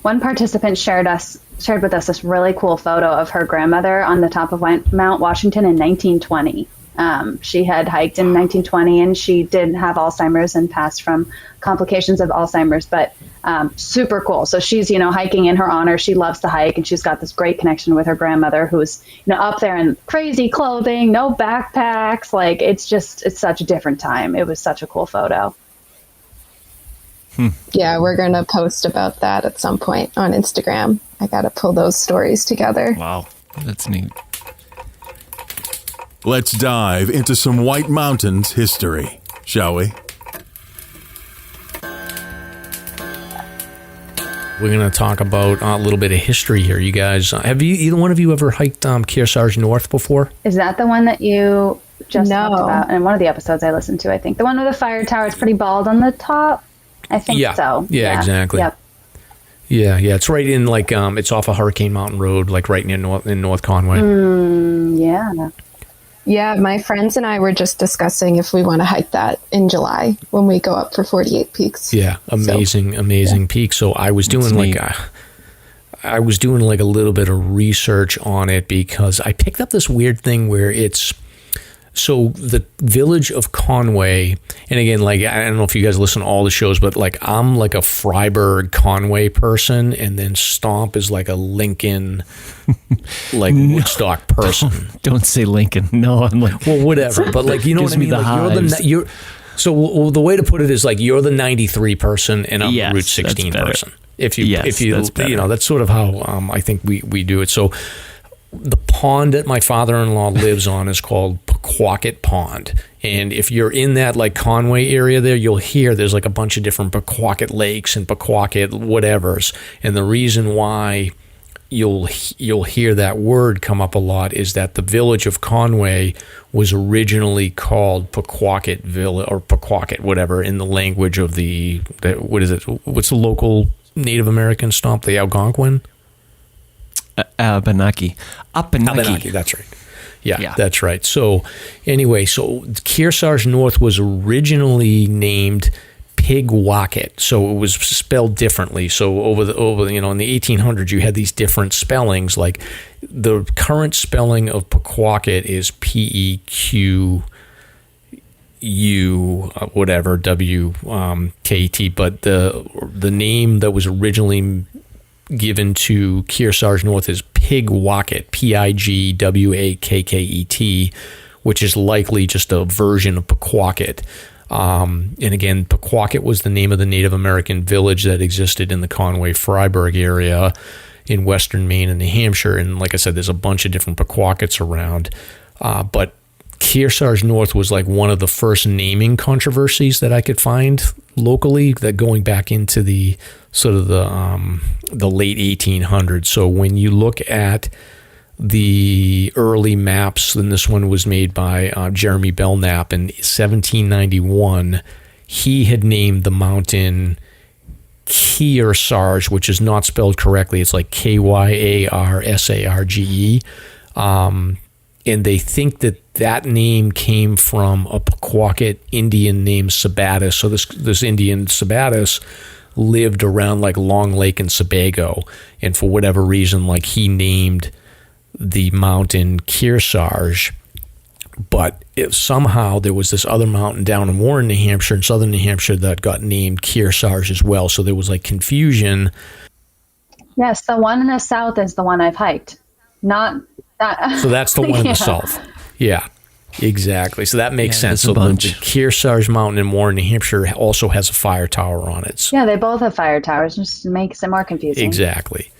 one participant shared with us this really cool photo of her grandmother on the top of Mount Washington in 1920. She had hiked in 1920, and she did have Alzheimer's and passed from complications of Alzheimer's, but super cool. So she's, hiking in her honor. She loves to hike, and she's got this great connection with her grandmother, who's, up there in crazy clothing, no backpacks. It's such a different time. It was such a cool photo. Yeah, we're going to post about that at some point on Instagram. I got to pull those stories together. Wow, that's neat. Let's dive into some White Mountains history, shall we? We're going to talk about a little bit of history here. You guys, have either one of you ever hiked Kearsarge North before? Is that the one that you just talked about in one of the episodes I listened to? I think the one with the fire tower. It's pretty bald on the top. I think so. Yeah, exactly. Yep. Yeah. It's right in it's off of Hurricane Mountain Road, right near North Conway. Yeah. Yeah, my friends and I were just discussing if we want to hike that in July when we go up for 48 Peaks. Yeah, amazing peak. So I was doing a little bit of research on it because I picked up this weird thing where so the village of Conway, and again, I don't know if you guys listen to all the shows, but I'm a Freiburg Conway person, and then Stomp is a Lincoln, Woodstock person. Don't say Lincoln. No, I'm well, whatever. But you know what I mean? The hives. So the way to put it is you're the 93 person, and I'm the Route 16 person. If you that's sort of how I think we do it. So the pond that my father-in-law lives on is called Pequawket Pond, and if you're in that Conway area there, you'll hear there's a bunch of different Pequawket lakes and Pequawket whatevers, and the reason why you'll hear that word come up a lot is that the village of Conway was originally called Pequawket Village or Pequawket whatever in the language of what is it? What's the local Native American Stomp? The Algonquin. Abenaki, that's right. Yeah, that's right. So anyway, Kearsarge North was originally named Pigwacket, so it was spelled differently. So over in the 1800s, you had these different spellings. The current spelling of Pequawket is Pequ whatever WKT, but the name that was originally given to Kearsarge North is Pigwacket, Pigwaket, which is likely just a version of Pequawket. And again, Pequawket was the name of the Native American village that existed in the Conway-Freiburg area. in western Maine and New Hampshire. And like I said, there's a bunch of different Pequawkets around. But Kearsarge North was like one of the first naming controversies that I could find locally, that going back into the sort of the late 1800s. So when you look at the early maps, and this one was made by Jeremy Belknap in 1791, he had named the mountain Kearsarge, which is not spelled correctly. It's like Kyarsarge. And they think that name came from a Pequawket Indian named Sabattis. So this Indian Sabattis lived around like Long Lake and Sebago, and for whatever reason, like he named the mountain Kearsarge. But somehow there was this other mountain down in Warren, New Hampshire, in southern New Hampshire, that got named Kearsarge as well. So there was like confusion. Yes, the one in the south is the one I've hiked. Not that. So that's the one in the south. Yeah, exactly. So that makes sense. So the Kearsarge Mountain in Warren, New Hampshire also has a fire tower on it. Yeah, they both have fire towers. Just makes it more confusing. Exactly.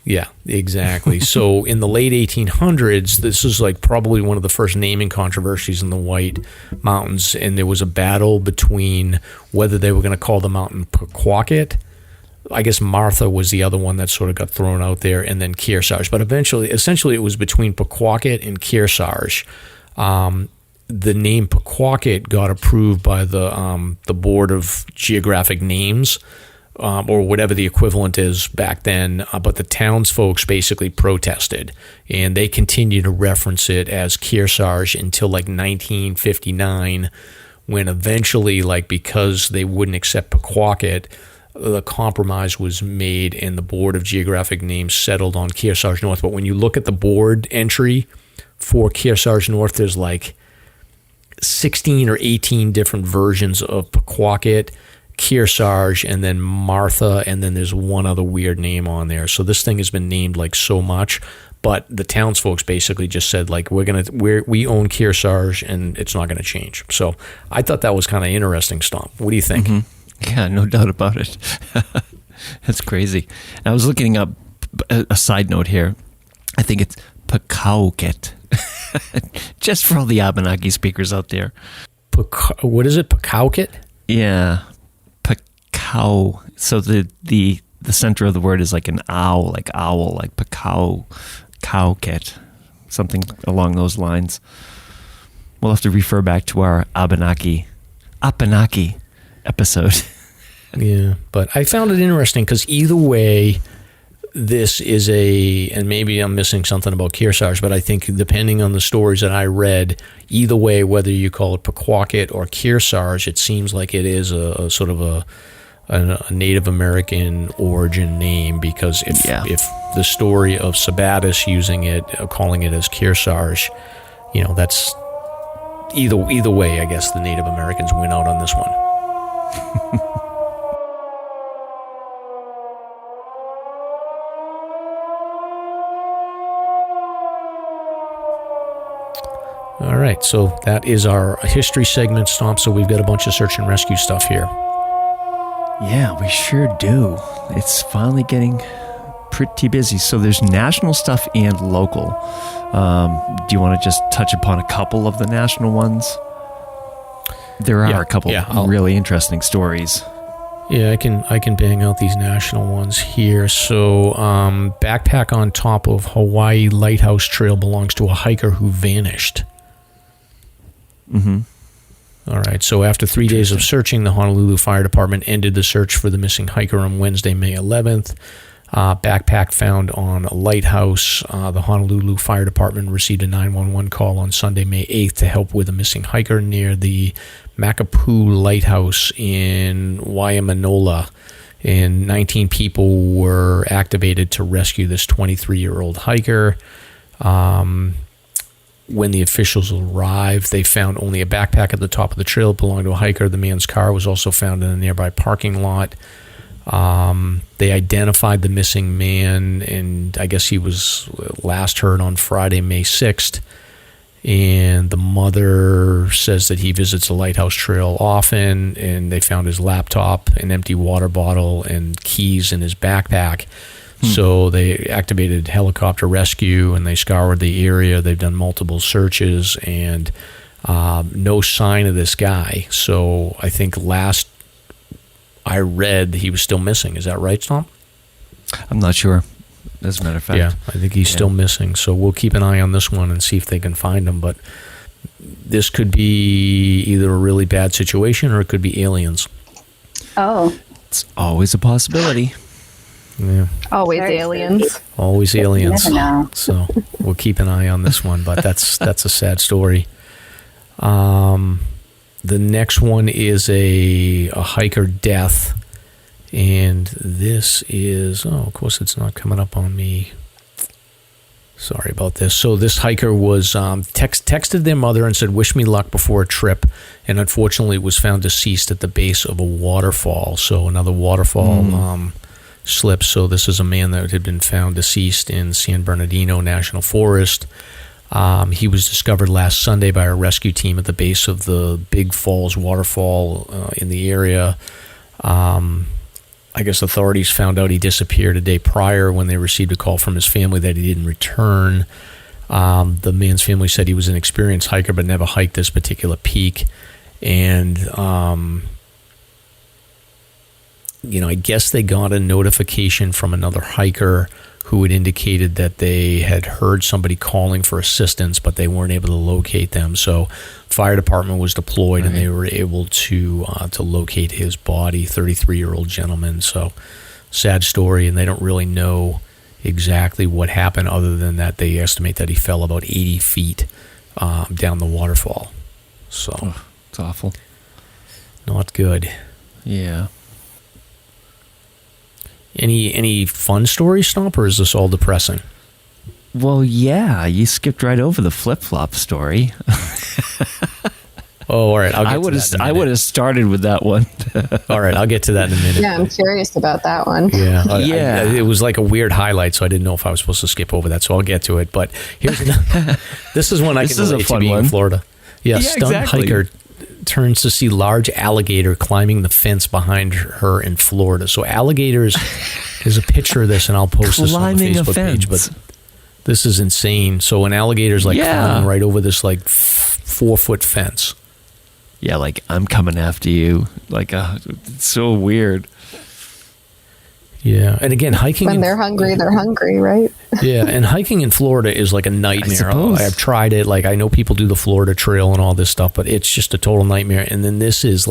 Yeah, exactly. So in the late 1800s, this is like probably one of the first naming controversies in the White Mountains, and there was a battle between whether they were going to call the mountain Pequawket. I guess Martha was the other one that sort of got thrown out there, and then Kearsarge. But essentially, it was between Pequawket and Kearsarge. The name Pequawket got approved by the Board of Geographic Names, or whatever the equivalent is back then. But the townsfolk basically protested, and they continued to reference it as Kearsarge until like 1959, when eventually, like because they wouldn't accept Pequawket, the compromise was made and the Board of Geographic Names settled on Kearsarge North. But when you look at the board entry for Kearsarge North, there's like 16 or 18 different versions of Pequawket, Kearsarge, and then Martha, and then there's one other weird name on there. So this thing has been named like so much, but the townsfolk basically just said like we own Kearsarge and it's not going to change. So I thought that was kind of interesting, Stomp. What do you think? Mm-hmm. Yeah, no doubt about it. That's crazy. I was looking up a side note here. I think it's Pequawket. Just for all the Abenaki speakers out there. What is it? Pequawket? Yeah. Pequaw. So the center of the word is like an owl, like Pequawket. Something along those lines. We'll have to refer back to our Abenaki episode. Yeah, but I found it interesting because either way, this is and maybe I'm missing something about Kearsarge, but I think depending on the stories that I read, either way, whether you call it Pequawket or Kearsarge, it seems like it is a sort of a Native American origin name, because if the story of Sabattis using it, calling it as Kearsarge, that's either way, I guess the Native Americans win out on this one. All right, so that is our history segment, Stomp. So we've got a bunch of search and rescue stuff here. Yeah, we sure do. It's finally getting pretty busy. So there's national stuff and local. Do you want to just touch upon a couple of the national ones? There are a couple really interesting stories. Yeah, I can bang out these national ones here. So, backpack on top of Hawaii Lighthouse Trail belongs to a hiker who vanished. Mm-hmm. All right, so after 3 days of searching, the Honolulu Fire Department ended the search for the missing hiker on Wednesday, May 11th. Backpack found on a lighthouse. The Honolulu Fire Department received a 911 call on Sunday, May 8th to help with a missing hiker near the Makapuu Lighthouse in Waimanola. And 19 people were activated to rescue this 23-year-old hiker. When the officials arrived, they found only a backpack at the top of the trail. It belonged to a hiker. The man's car was also found in a nearby parking lot. They identified the missing man, and I guess he was last heard on Friday, May 6th. And the mother says that he visits the Lighthouse Trail often, and they found his laptop, an empty water bottle, and keys in his backpack. So they activated helicopter rescue and they scoured the area. They've done multiple searches and no sign of this guy. So I think last I read he was still missing. Is that right, Stomp? I'm not sure. As a matter of fact. Yeah, I think he's still missing. So we'll keep an eye on this one and see if they can find him. But this could be either a really bad situation or it could be aliens. Oh. It's always a possibility. Yeah. Always aliens. Always aliens. You never know. So we'll keep an eye on this one, but that's a sad story. The next one is a hiker death, and this is of course it's not coming up on me. Sorry about this. So this hiker was texted their mother and said, "Wish me luck before a trip," and unfortunately was found deceased at the base of a waterfall. So another waterfall slip. So this is a man that had been found deceased in San Bernardino National Forest. He was discovered last Sunday by a rescue team at the base of the Big Falls waterfall in the area. I guess authorities found out he disappeared a day prior when they received a call from his family that he didn't return. The man's family said he was an experienced hiker but never hiked this particular peak. And I guess they got a notification from another hiker who had indicated that they had heard somebody calling for assistance, but they weren't able to locate them. So fire department was deployed, and they were able to locate his body, 33-year-old gentleman. So sad story, and they don't really know exactly what happened other than that they estimate that he fell about 80 feet down the waterfall. So it's awful. Not good. Yeah. Any fun stories, Stomp, or is this all depressing? Well, yeah, you skipped right over the flip-flop story. Oh, all right. I would have started with that one. All right, I'll get to that in a minute. Yeah, I'm curious about that one. Yeah, yeah. It was like a weird highlight, so I didn't know if I was supposed to skip over that. So I'll get to it. But here's another. This is one I can relate to being in Florida. Yeah, stunned hiker turns to see large alligator climbing the fence behind her in Florida. So alligators, there's a picture of this, and I'll post this on the Facebook page. But this is insane. So an alligator's climbing right over this 4-foot fence. Yeah, I'm coming after you. It's so weird. Yeah, and again, hiking... When they're hungry, right? Yeah, and hiking in Florida is like a nightmare. I've tried it. I know people do the Florida Trail and all this stuff, but it's just a total nightmare. And then this is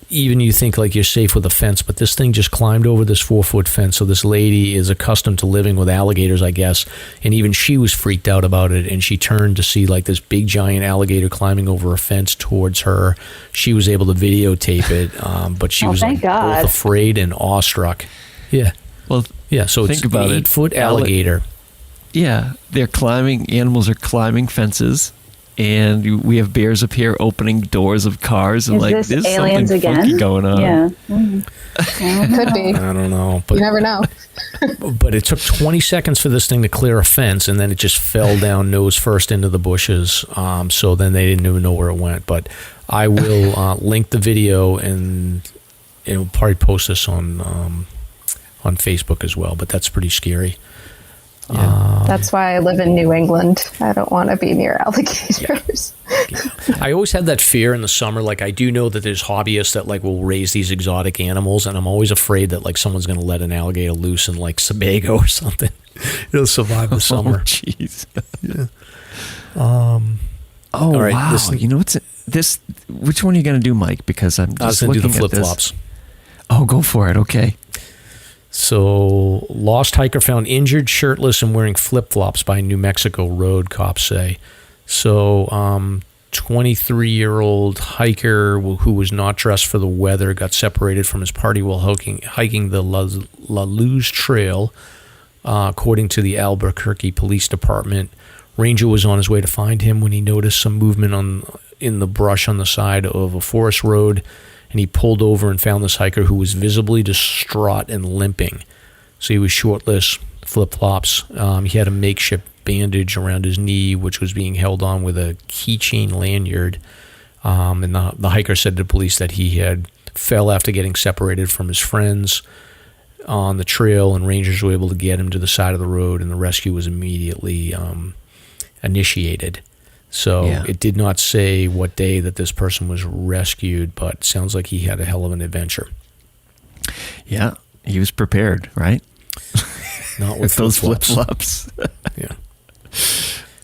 even you think you're safe with a fence, but this thing just climbed over this 4-foot fence. So this lady is accustomed to living with alligators, I guess, and even she was freaked out about it, and she turned to see this big giant alligator climbing over a fence towards her. She was able to videotape it, but she was both afraid and awestruck. Yeah. Well, yeah, so it's an 8-foot alligator. Yeah, animals are climbing fences. And we have bears up here opening doors of cars, and there's something funky going on. Yeah, could be. I don't know, but you never know. But it took 20 seconds for this thing to clear a fence, and then it just fell down nose first into the bushes. So then they didn't even know where it went. But I will link the video, and it'll probably post this on Facebook as well. But that's pretty scary. Yeah. That's why I live in New England. I don't want to be near alligators. Yeah. I always had that fear in the summer. I do know that there's hobbyists that will raise these exotic animals, and I'm always afraid that someone's going to let an alligator loose in Sebago or something. It'll survive the summer. Jeez. Yeah. All right, wow. You know what's this? Which one are you going to do, Mike? Because I was going to do the flip flops. Oh, go for it. Okay. So, lost hiker found injured, shirtless, and wearing flip-flops by New Mexico road, cops say. So, 23-year-old hiker who was not dressed for the weather got separated from his party while hiking the La Luz Trail, according to the Albuquerque Police Department. Ranger was on his way to find him when he noticed some movement in the brush on the side of a forest road, and he pulled over and found this hiker who was visibly distraught and limping. So he was shortless, flip-flops. He had a makeshift bandage around his knee, which was being held on with a keychain lanyard. And the hiker said to police that he had fell after getting separated from his friends. on the trail, and rangers were able to get him to the side of the road, and the rescue was immediately initiated. So it did not say what day that this person was rescued, but sounds like he had a hell of an adventure. Yeah, he was prepared, right? Not with those flip-flops. Yeah.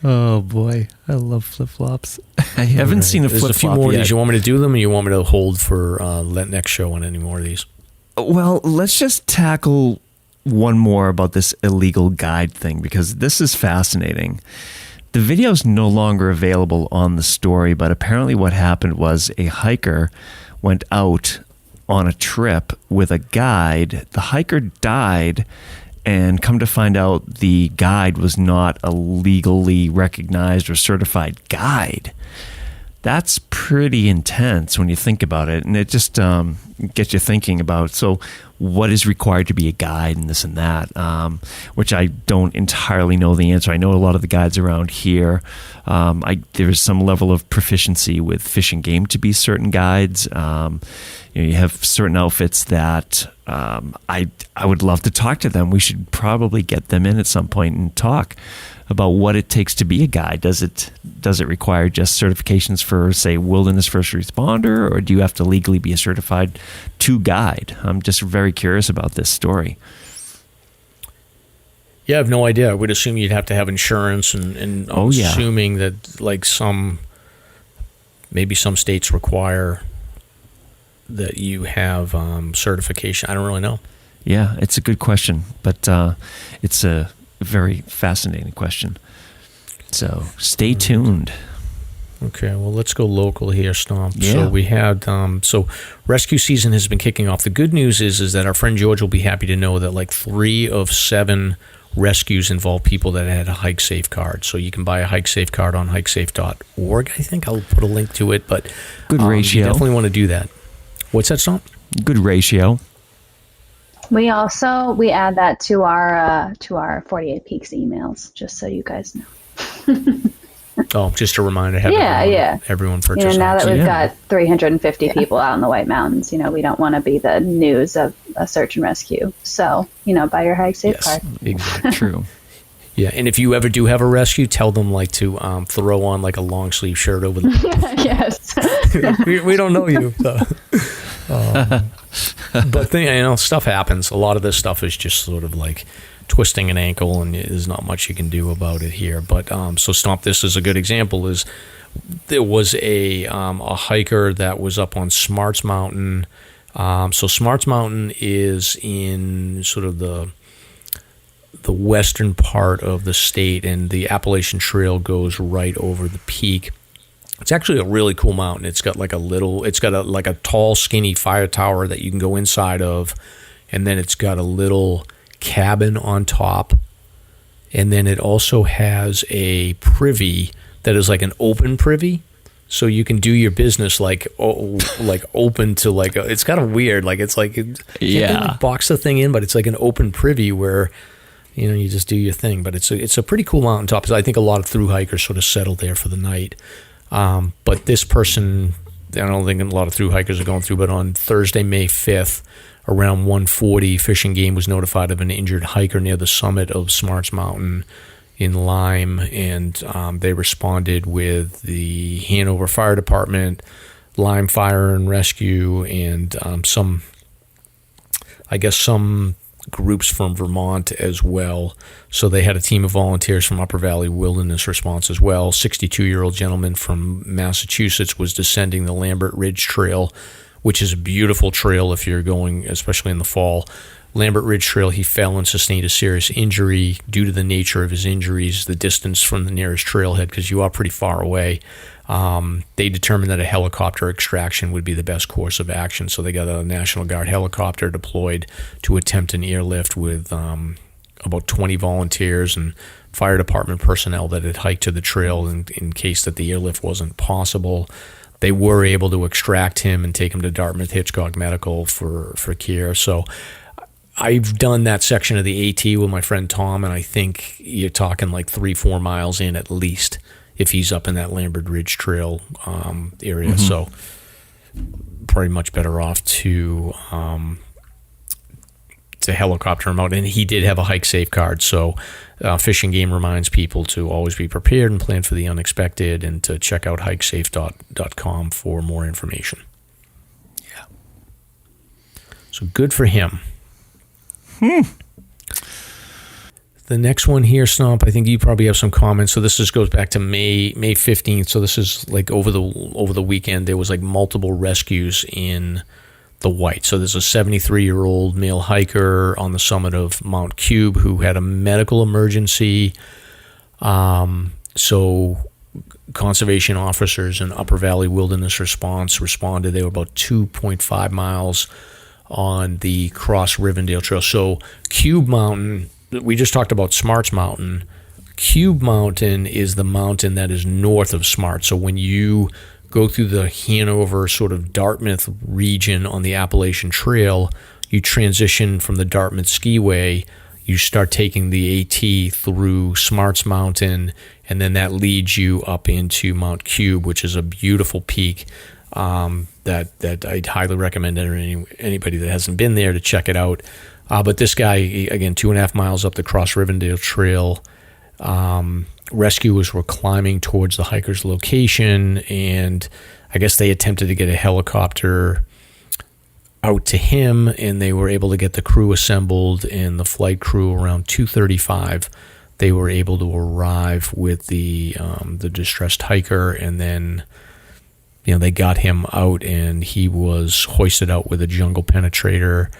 Oh, boy. I love flip-flops. I haven't seen a flip-flop There's a few more yet. of these. You want me to do them, or you want me to hold for next show on any more of these? Well, let's just tackle one more about this illegal guide thing, because this is fascinating. The video is no longer available on the story, but apparently what happened was a hiker went out on a trip with a guide. The hiker died, and come to find out, the guide was not a legally recognized or certified guide. That's pretty intense when you think about it, and it just gets you thinking about, so what is required to be a guide and this and that, which I don't entirely know the answer. I know a lot of the guides around here, there is some level of proficiency with fish and game to be certain guides. You have certain outfits that I would love to talk to them. We should probably get them in at some point and talk about what it takes to be a guide. Does it require just certifications for, say, wilderness first responder, or do you have to legally be a certified to guide? I'm just very curious about this story. Yeah, I have no idea. I would assume you'd have to have insurance, and I'm assuming that like maybe some states require that you have certification. I don't really know. Yeah, it's a good question, but it's a very fascinating question. So stay tuned. Okay, well, let's go local here, Stomp. Yeah. So we had, rescue season has been kicking off. The good news is that our friend George will be happy to know that like 3 of 7 rescues involve people that had a Hike Safe card. So you can buy a Hike Safe card on hikesafe.org. I think I'll put a link to it, but good ratio. You definitely want to do that. What's that, Stomp? Good ratio. We add that to our 48 Peaks emails, just so you guys know. Oh, just a reminder. Everyone for now that we've got 350 people out in the White Mountains, we don't want to be the news of a search and rescue. So, buy your Hike Safe card. Exactly. True. Yeah, and if you ever do have a rescue, tell them to throw on like a long sleeve shirt over the. Yes. we don't know you. So. But stuff happens. A lot of this stuff is just sort of like twisting an ankle, and there's not much you can do about it here. But so Stomp, this is a good example. Is there was a hiker that was up on Smarts Mountain. So Smarts Mountain is in sort of the western part of the state, and the Appalachian Trail goes right over the peak. It's actually a really cool mountain. It's got like a tall, skinny fire tower that you can go inside of, and then it's got a little cabin on top, and then it also has a privy that is like an open privy, so you can do your business like open to like it's kind of weird. Like it's like you can't box the thing in, but it's like an open privy where you just do your thing. But it's a pretty cool mountaintop. So I think a lot of thru hikers sort of settle there for the night. But this person, I don't think a lot of thru hikers are going through, but on Thursday, May 5th, around 1:40, Fish and Game was notified of an injured hiker near the summit of Smarts Mountain in Lyme, and they responded with the Hanover Fire Department, Lyme Fire and Rescue, and some groups from Vermont as well. So they had a team of volunteers from Upper Valley Wilderness Response as well. 62-year-old gentleman from Massachusetts was descending the Lambert Ridge Trail, which is a beautiful trail if you're going, especially in the fall. Lambert Ridge Trail, he fell and sustained a serious injury. Due to the nature of his injuries, the distance from the nearest trailhead, because you are pretty far away, they determined that a helicopter extraction would be the best course of action. So they got a National Guard helicopter deployed to attempt an airlift with about 20 volunteers and fire department personnel that had hiked to the trail in case that the airlift wasn't possible. They were able to extract him and take him to Dartmouth Hitchcock Medical for care. So I've done that section of the AT with my friend Tom, and I think you're talking like 3-4 miles in at least if he's up in that Lambert Ridge Trail area. Mm-hmm. So probably much better off to helicopter him out. And he did have a hike safe card. So Fish and Game reminds people to always be prepared and plan for the unexpected, and to check out hikesafe.com for more information. Yeah. So good for him. The next one here, Stomp, I think you probably have some comments. So this just goes back to May 15th. So this is like over the weekend. There was like multiple rescues in the White. So there's a 73-year-old male hiker on the summit of Mount Cube who had a medical emergency. So conservation officers and Upper Valley Wilderness Response responded. They were about 2.5 miles on the Cross Rivendale Trail. So Cube Mountain, we just talked about Smarts Mountain. Cube Mountain is the mountain that is north of Smart. So when you go through the Hanover, sort of Dartmouth region on the Appalachian Trail, you transition from the Dartmouth Skiway, you start taking the AT through Smarts Mountain, and then that leads you up into Mount Cube, which is a beautiful peak that I'd highly recommend anybody that hasn't been there to check it out. But this guy, again, 2.5 miles up the Cross Rivendale Trail, rescuers were climbing towards the hiker's location, and I guess they attempted to get a helicopter out to him, and they were able to get the crew assembled, and the flight crew around 2:35, they were able to arrive with the distressed hiker, and then they got him out, and he was hoisted out with a jungle penetrator,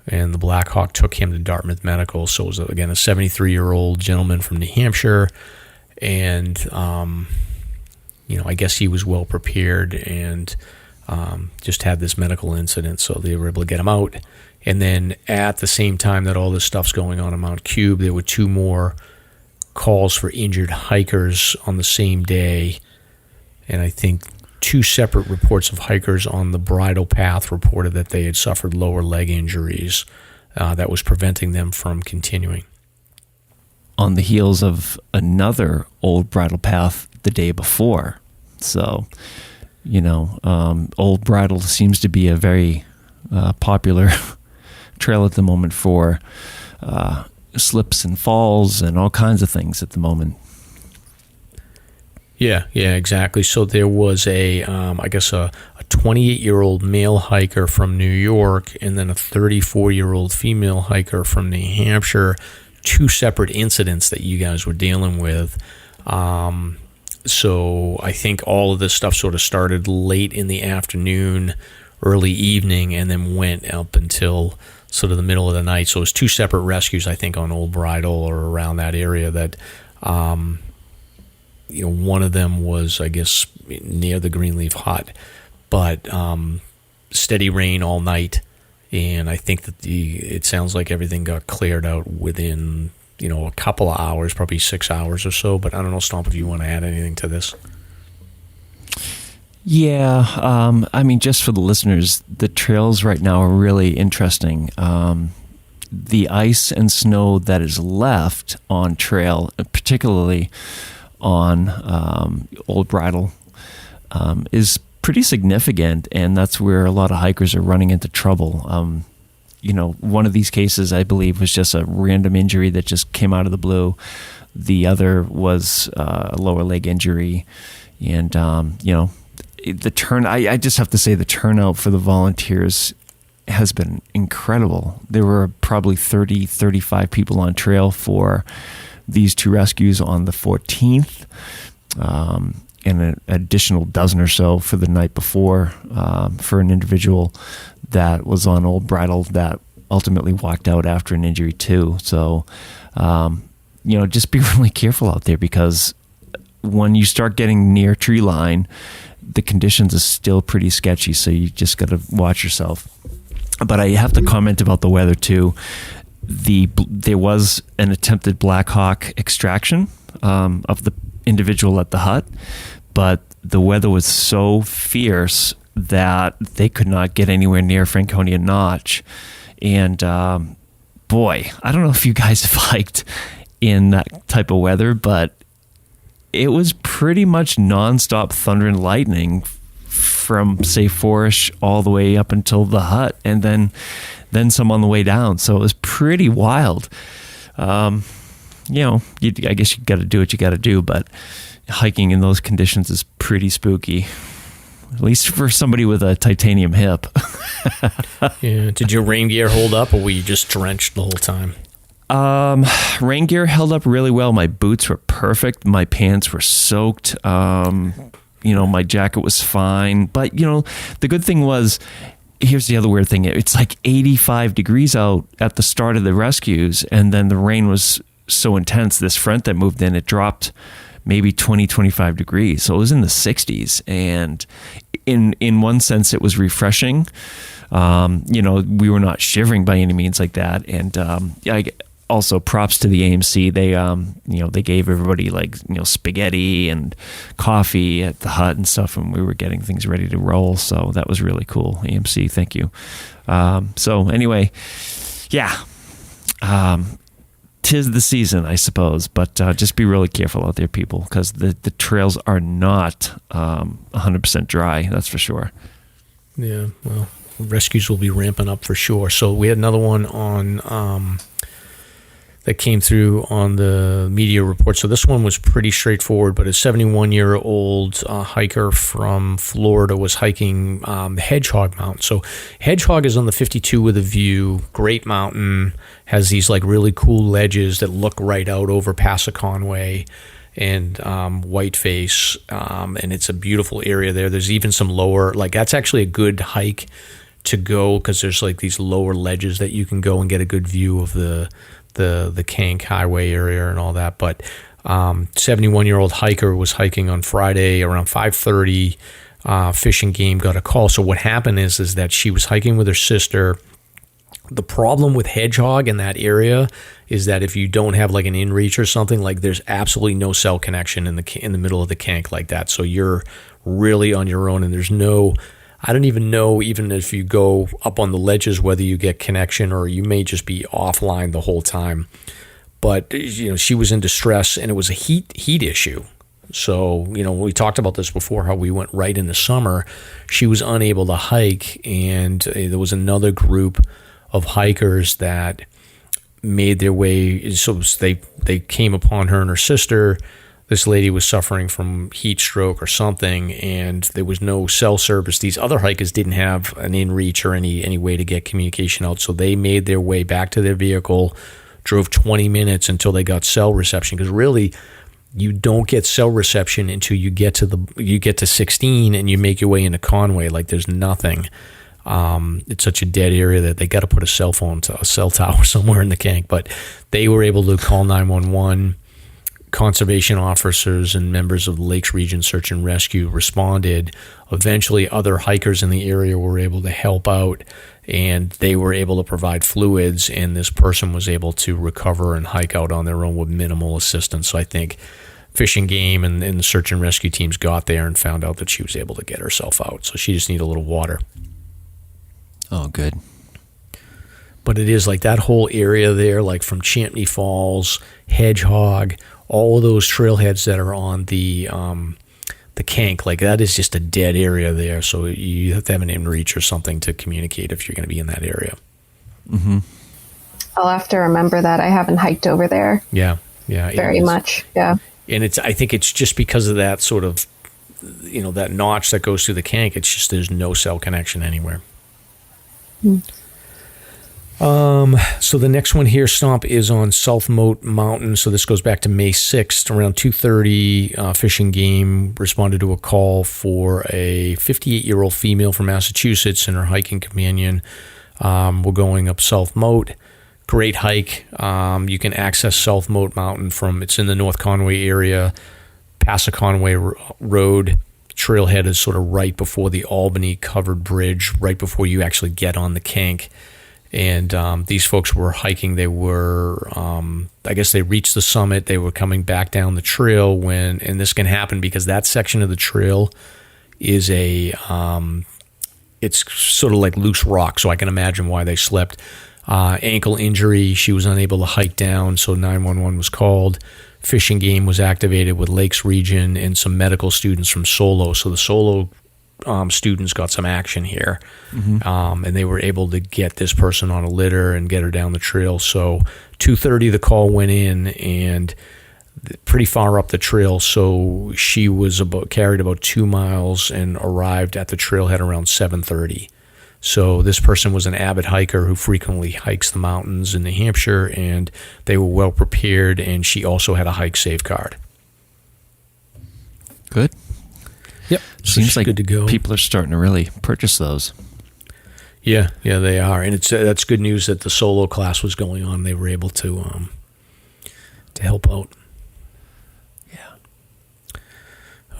and the Black Hawk took him to Dartmouth Medical. So it was, again, a 73-year-old gentleman from New Hampshire, and I guess he was well prepared and just had this medical incident, so they were able to get him out. And then at the same time that all this stuff's going on in Mount Cube, there were 2 more calls for injured hikers on the same day, and I think 2 separate reports of hikers on the Bridal Path reported that they had suffered lower leg injuries that was preventing them from continuing. On the heels of another Old Bridal Path the day before. So, Old Bridal seems to be a very popular trail at the moment for slips and falls and all kinds of things at the moment. Yeah, exactly. So there was a 28-year-old male hiker from New York, and then a 34-year-old female hiker from New Hampshire. 2 separate incidents that you guys were dealing with. So I think all of this stuff sort of started late in the afternoon, early evening, and then went up until sort of the middle of the night. So it was 2 separate rescues, I think, on Old Bridal or around that area that, one of them was, I guess, near the Greenleaf Hut, but steady rain all night. And I think that it sounds like everything got cleared out within, a couple of hours, probably 6 hours or so. But I don't know, Stomp, if you want to add anything to this. Yeah, just for the listeners, the trails right now are really interesting. The ice and snow that is left on trail, particularly on Old Bridal, is pretty significant, and that's where a lot of hikers are running into trouble. One of these cases, I believe, was just a random injury that just came out of the blue. The other was a lower leg injury, and I just have to say the turnout for the volunteers has been incredible. There were probably 30, 35 people on trail for these 2 rescues on the 14th. And an additional dozen or so for the night before for an individual that was on Old Bridal that ultimately walked out after an injury too. So, just be really careful out there, because when you start getting near tree line, the conditions are still pretty sketchy. So you just got to watch yourself. But I have to comment about the weather too. There was an attempted Black Hawk extraction of the individual at the hut, but the weather was so fierce that they could not get anywhere near Franconia Notch. And boy, I don't know if you guys have hiked in that type of weather, but it was pretty much nonstop thunder and lightning from say 4-ish all the way up until the hut, and then some on the way down. So it was pretty wild. I guess you got to do what you got to do, but hiking in those conditions is pretty spooky. At least for somebody with a titanium hip. Yeah. Did your rain gear hold up, or were you just drenched the whole time? Rain gear held up really well. My boots were perfect. My pants were soaked. My jacket was fine. But, the good thing was, here's the other weird thing. It's like 85 degrees out at the start of the rescues, and then the rain was so intense, this front that moved in, it dropped maybe 20, 25 degrees. So it was in the 60s. And in one sense, it was refreshing. We were not shivering by any means like that. And also props to the AMC. They gave everybody spaghetti and coffee at the hut and stuff, and we were getting things ready to roll. So that was really cool. AMC, thank you. So anyway, yeah. 'Tis the season, I suppose, but just be really careful out there, people, because the trails are not 100% dry, that's for sure. Yeah, well, rescues will be ramping up for sure. So we had another one on that came through on the media report. So this one was pretty straightforward, but a 71-year-old hiker from Florida was hiking the Hedgehog Mountain. So Hedgehog is on the 52 with a view, great mountain, has these really cool ledges that look right out over Pass Conway and Whiteface, and it's a beautiful area there. There's even some lower, that's actually a good hike to go, because there's these lower ledges that you can go and get a good view of the Kank Highway area and all that. But 71-year-old hiker was hiking on Friday around 5:30. Fish and Game got a call. So what happened is that she was hiking with her sister. The problem with Hedgehog in that area is that if you don't have an inReach or something, there's absolutely no cell connection in the middle of the Kank like that. So you're really on your own, and there's no, I don't even know, even if you go up on the ledges, whether you get connection or you may just be offline the whole time. But, she was in distress, and it was a heat issue. So, we talked about this before, how we went right into summer. She was unable to hike, and there was another group of hikers that made their way. So they came upon her and her sister. This lady was suffering from heat stroke or something, and there was no cell service. These other hikers didn't have an inReach or any way to get communication out, so they made their way back to their vehicle, drove 20 minutes until they got cell reception, because really you don't get cell reception until you get to 16 and you make your way into Conway. There's nothing. It's such a dead area that they got to put a cell tower somewhere in the Kank. But they were able to call 911. Conservation officers and members of the Lakes Region Search and Rescue responded. Eventually, other hikers in the area were able to help out, and they were able to provide fluids, and this person was able to recover and hike out on their own with minimal assistance. So I think Fish and Game and the search and rescue teams got there and found out that she was able to get herself out. So she just needed a little water. Oh, good. But it is that whole area there, from Champney Falls, Hedgehog, all of those trailheads that are on the Kank, that is just a dead area there. So you have to have an inReach or something to communicate if you're going to be in that area. Mm-hmm. I'll have to remember that. I haven't hiked over there. Yeah. Very much. Yeah. And I think it's just because of that sort of, that notch that goes through the Kank. It's just there's no cell connection anywhere. So the next one here, Stomp, is on South Moat Mountain. So this goes back to May 6th. Around 2:30, Fish and Game responded to a call for a 58-year-old female from Massachusetts and her hiking companion. We're going up South Moat. Great hike. You can access South Moat Mountain it's in the North Conway area. Pass Conway Road. Trailhead is sort of right before the Albany covered bridge, right before you actually get on the Kank. And these folks were hiking. They were, I guess they reached the summit. They were coming back down the trail and this can happen because that section of the trail is it's sort of like loose rock. So I can imagine why they slept. Ankle injury. She was unable to hike down. So 911 was called. Fish and Game was activated with Lakes Region and some medical students from Solo. So the Solo students got some action here, and they were able to get this person on a litter and get her down the trail. So 2:30 the call went in, and pretty far up the trail, so she was carried about 2 miles and arrived at the trailhead around 7:30. So this person was an avid hiker who frequently hikes the mountains in New Hampshire, and they were well prepared, and she also had a hike safe card. Good. Yep. Seems like good to go. People are starting to really purchase those. Yeah, they are, and that's good news that the solo class was going on. They were able to help out.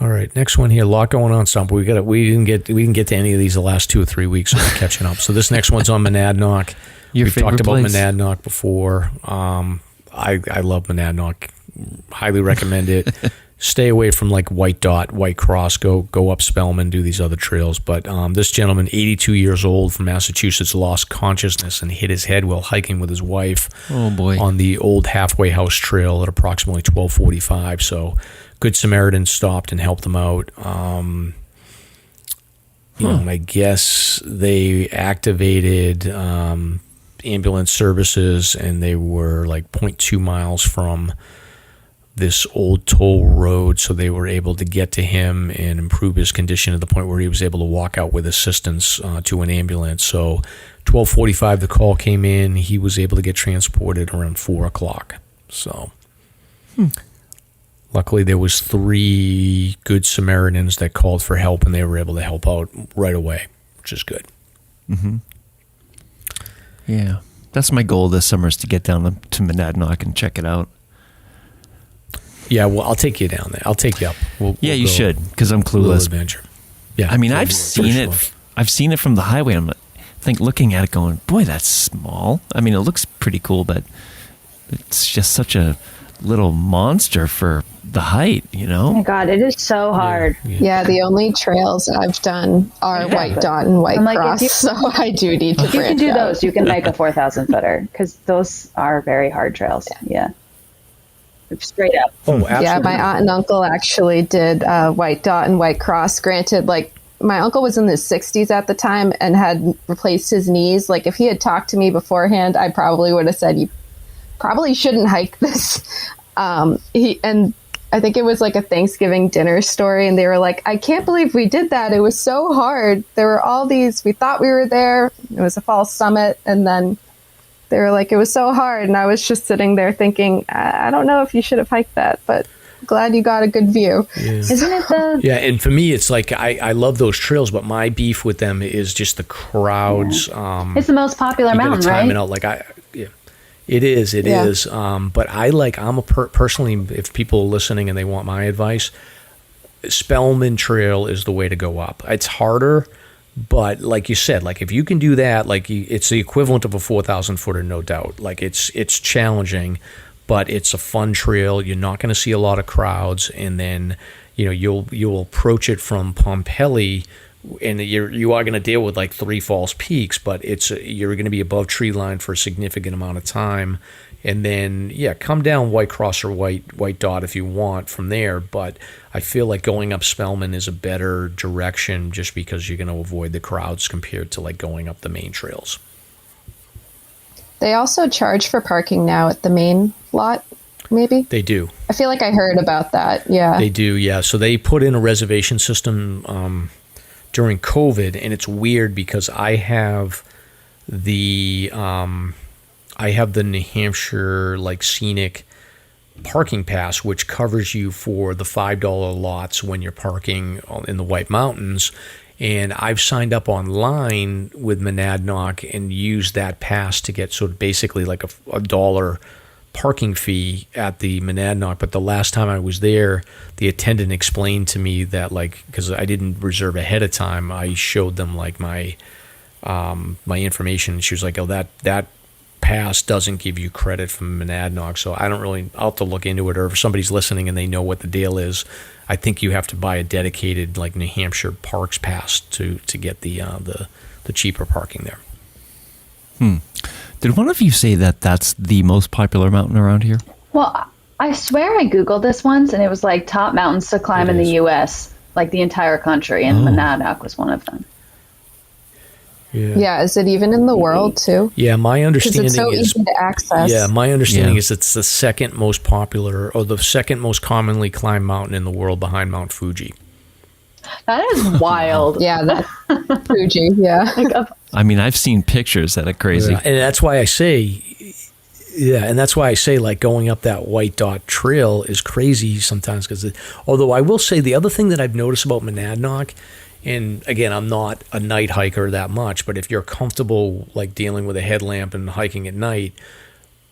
All right, next one here. A lot going on, Stump. We didn't get to any of these the last 2 or 3 weeks, so we're catching up. So this next one's on Monadnock. We've talked about Monadnock before. I love Monadnock. Highly recommend it. Stay away from like White Dot, White Cross. Go up Spellman, do these other trails. But this gentleman, 82 years old from Massachusetts, lost consciousness and hit his head while hiking with his wife. Oh boy! On the old halfway house trail at approximately 12:45. So Good Samaritan stopped and helped them out. I guess they activated ambulance services, and they were like 0.2 miles from this old toll road, so they were able to get to him and improve his condition to the point where he was able to walk out with assistance to an ambulance. So 12:45 the call came in. He was able to get transported around 4 o'clock. So luckily there was 3 Good Samaritans that called for help, and they were able to help out right away, which is good. Mm-hmm. Yeah, that's my goal this summer, is to get down to Monadnock and check it out. Yeah, well, I'll take you down there. I'll take you up. You should, because I'm clueless. Adventure. Yeah, I mean, I've seen it. Sure. I've seen it from the highway. I'm looking at it, going, "Boy, that's small." I mean, it looks pretty cool, but it's just such a little monster for the height, you know? Oh my God, it is so hard. Yeah, the only trails I've done are White Dot and White Cross, so I do need to branch out. You can do those. You can hike a 4,000 footer, because those are very hard trails. Yeah. Straight up. Oh, absolutely. Yeah, my aunt and uncle actually did White Dot and White Cross. Granted, like, my uncle was in his 60s at the time and had replaced his knees. Like, if he had talked to me beforehand, I probably would have said, you probably shouldn't hike this. And I think it was like a Thanksgiving dinner story, and they were like, I can't believe we did that. It was so hard. There were all these, we thought we were there. It was a false summit, and then they were like, it was so hard. And I was just sitting there thinking, I don't know if you should have hiked that, but glad you got a good view. Yeah. Isn't it the... Yeah, and for me, it's like, I love those trails, but my beef with them is just the crowds. Yeah. It's the most popular mountain, right? It out. Like, it is. But personally, if people are listening and they want my advice, Spellman Trail is the way to go up. It's harder, but like you said, like if you can do that, like it's the equivalent of a 4,000 footer, no doubt. Like it's challenging, but it's a fun trail. You're not going to see a lot of crowds, and then you'll approach it from Pompeii, and you are going to deal with like 3 false peaks, but you're going to be above tree line for a significant amount of time, and then come down White Cross or White Dot if you want from there. But I feel like going up Spellman is a better direction, just because you're going to avoid the crowds compared to like going up the main trails. They also charge for parking now at the main lot, maybe? They do. I feel like I heard about that. Yeah, they do. Yeah, so they put in a reservation system during COVID, and it's weird because I have the New Hampshire like scenic parking pass, which covers you for the $5 lots when you're parking in the White Mountains. And I've signed up online with Monadnock and used that pass to get sort of basically like a $1 parking fee at the Monadnock. But the last time I was there, the attendant explained to me that, like, because I didn't reserve ahead of time, I showed them like my information. She was like, oh, that pass doesn't give you credit from Monadnock. So I'll have to look into it, or if somebody's listening and they know what the deal is, I think you have to buy a dedicated like New Hampshire Parks pass to get the cheaper parking there. Did one of you say that that's the most popular mountain around here? Well, I swear I Googled this once, and it was like top mountains to climb in the U.S. like the entire country, and Monadnock was one of them. Yeah, is it even in the world too? Yeah, my understanding it's so easy to access. Yeah, my understanding is it's the second most popular, or the second most commonly climbed mountain in the world behind Mount Fuji. That is wild. Yeah, that's Fuji. Yeah. I mean, I've seen pictures that are crazy. And that's why I say, like, going up that White Dot Trail is crazy sometimes. Although I will say the other thing that I've noticed about Monadnock, and again, I'm not a night hiker that much, but if you're comfortable like dealing with a headlamp and hiking at night,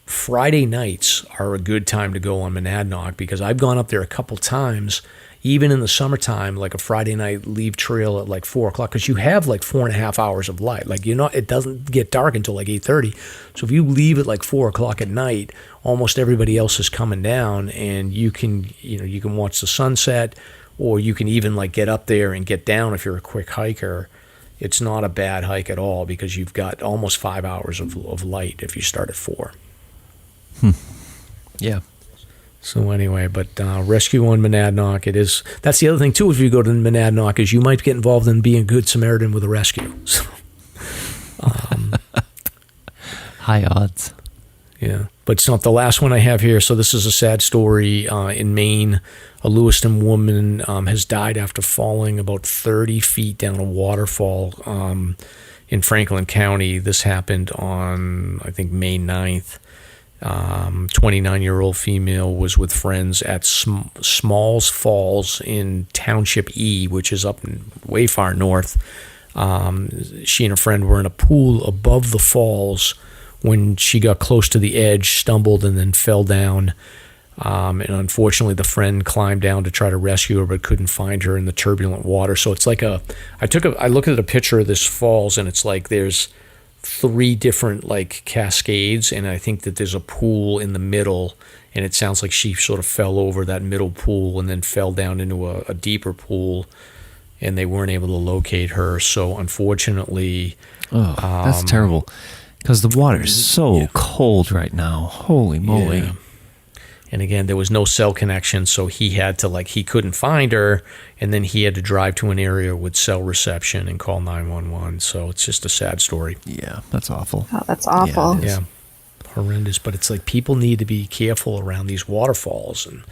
Friday nights are a good time to go on Monadnock, because I've gone up there a couple times, even in the summertime, like a Friday night leave trail at like 4 o'clock, because you have like 4.5 hours of light. Like, it doesn't get dark until like 8:30. So if you leave at like 4 o'clock at night, almost everybody else is coming down, and you can watch the sunset, or you can even like get up there and get down if you're a quick hiker. It's not a bad hike at all, because you've got almost 5 hours of light if you start at 4. Yeah. So anyway, but rescue on Monadnock, that's the other thing too, if you go to Monadnock, is you might get involved in being a good Samaritan with a rescue. So, high odds. Yeah, but it's not the last one I have here. So this is a sad story in Maine. A Lewiston woman has died after falling about 30 feet down a waterfall in Franklin County. This happened on, I think, May 9th. 29-year-old female was with friends at Smalls Falls in Township E, which is up way far north. She and a friend were in a pool above the falls when she got close to the edge, stumbled, and then fell down. And unfortunately, the friend climbed down to try to rescue her, but couldn't find her in the turbulent water. So it's like I looked at a picture of this falls, and it's like there's 3 different like cascades, and I think that there's a pool in the middle, and it sounds like she sort of fell over that middle pool and then fell down into a deeper pool, and they weren't able to locate her. So unfortunately, that's terrible, because the water is so cold right now. Holy moly. Yeah. And again, there was no cell connection, so he had to he couldn't find her, and then he had to drive to an area with cell reception and call 911. So it's just a sad story. Yeah, that's awful. Oh, that's awful. Yeah, horrendous. But it's like people need to be careful around these waterfalls, and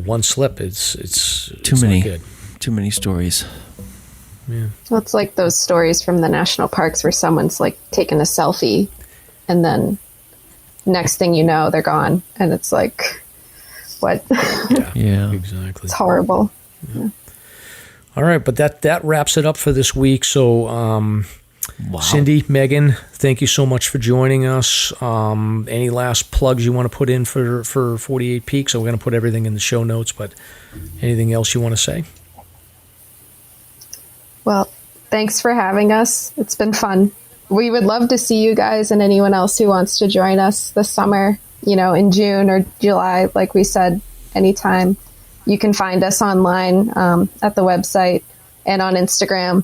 one slip, it's too many. Not good. Too many stories. Yeah. Well, it's like those stories from the national parks where someone's like taking a selfie, and then next thing you know, they're gone, and it's like, what? Yeah, exactly. It's horrible. Yeah. All right, but that wraps it up for this week. So, Cindy, Meghan, thank you so much for joining us. Any last plugs you want to put in for 48 Peaks? So we're going to put everything in the show notes, but anything else you want to say? Well, thanks for having us. It's been fun. We would love to see you guys and anyone else who wants to join us this summer, in June or July, like we said, anytime. You can find us online at the website and on Instagram.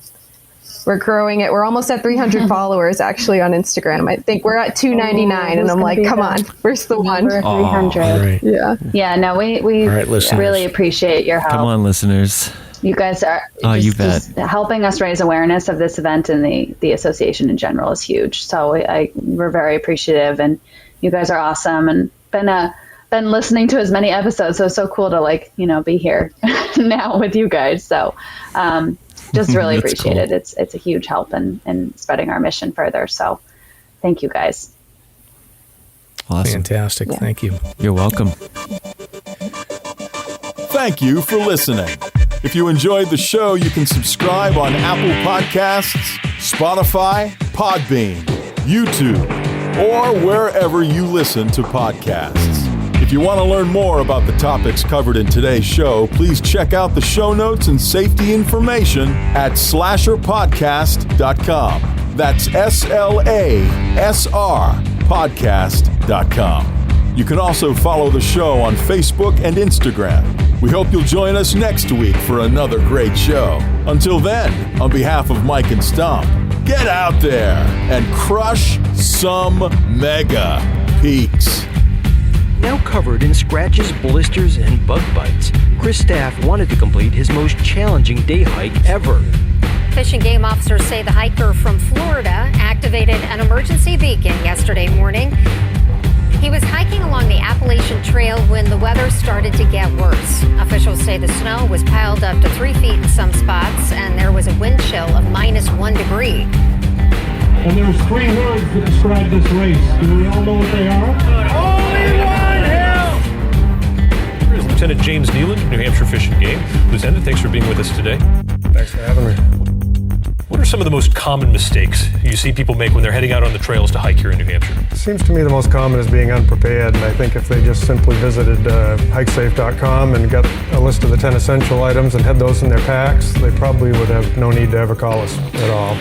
We're growing it. We're almost at 300 followers, actually, on Instagram. I think we're at 299, and I'm like, come on, where's the one? 300. Right. Yeah. Yeah, no, we right, really appreciate your help. Come on, listeners. You guys are just helping us raise awareness of this event, and the association in general is huge. So we're very appreciative, and you guys are awesome, and been listening to as many episodes. So it's so cool to be here now with you guys. So just really appreciate it. It's a huge help in spreading our mission further. So thank you guys. Awesome. Fantastic. Yeah. Thank you. You're welcome. Thank you for listening. If you enjoyed the show, you can subscribe on Apple Podcasts, Spotify, Podbean, YouTube, or wherever you listen to podcasts. If you want to learn more about the topics covered in today's show, please check out the show notes and safety information at SLASRpodcast.com. That's SLASR podcast.com. You can also follow the show on Facebook and Instagram. We hope you'll join us next week for another great show. Until then, on behalf of Mike and Stump, get out there and crush some mega peaks. Now covered in scratches, blisters, and bug bites, Chris Staff wanted to complete his most challenging day hike ever. Fish and Game officers say the hiker from Florida activated an emergency beacon yesterday morning. He was hiking along the Appalachian Trail when the weather started to get worse. Officials say the snow was piled up to 3 feet in some spots, and there was a wind chill of -1 degree. And there's 3 words that describe this race. Do we all know what they are? Only one hill! Here's Lieutenant James Neelan, New Hampshire Fish and Game. Lieutenant, thanks for being with us today. Thanks for having me. What are some of the most common mistakes you see people make when they're heading out on the trails to hike here in New Hampshire? It seems to me the most common is being unprepared, and I think if they just simply visited hikesafe.com and got a list of the 10 essential items and had those in their packs, they probably would have no need to ever call us at all.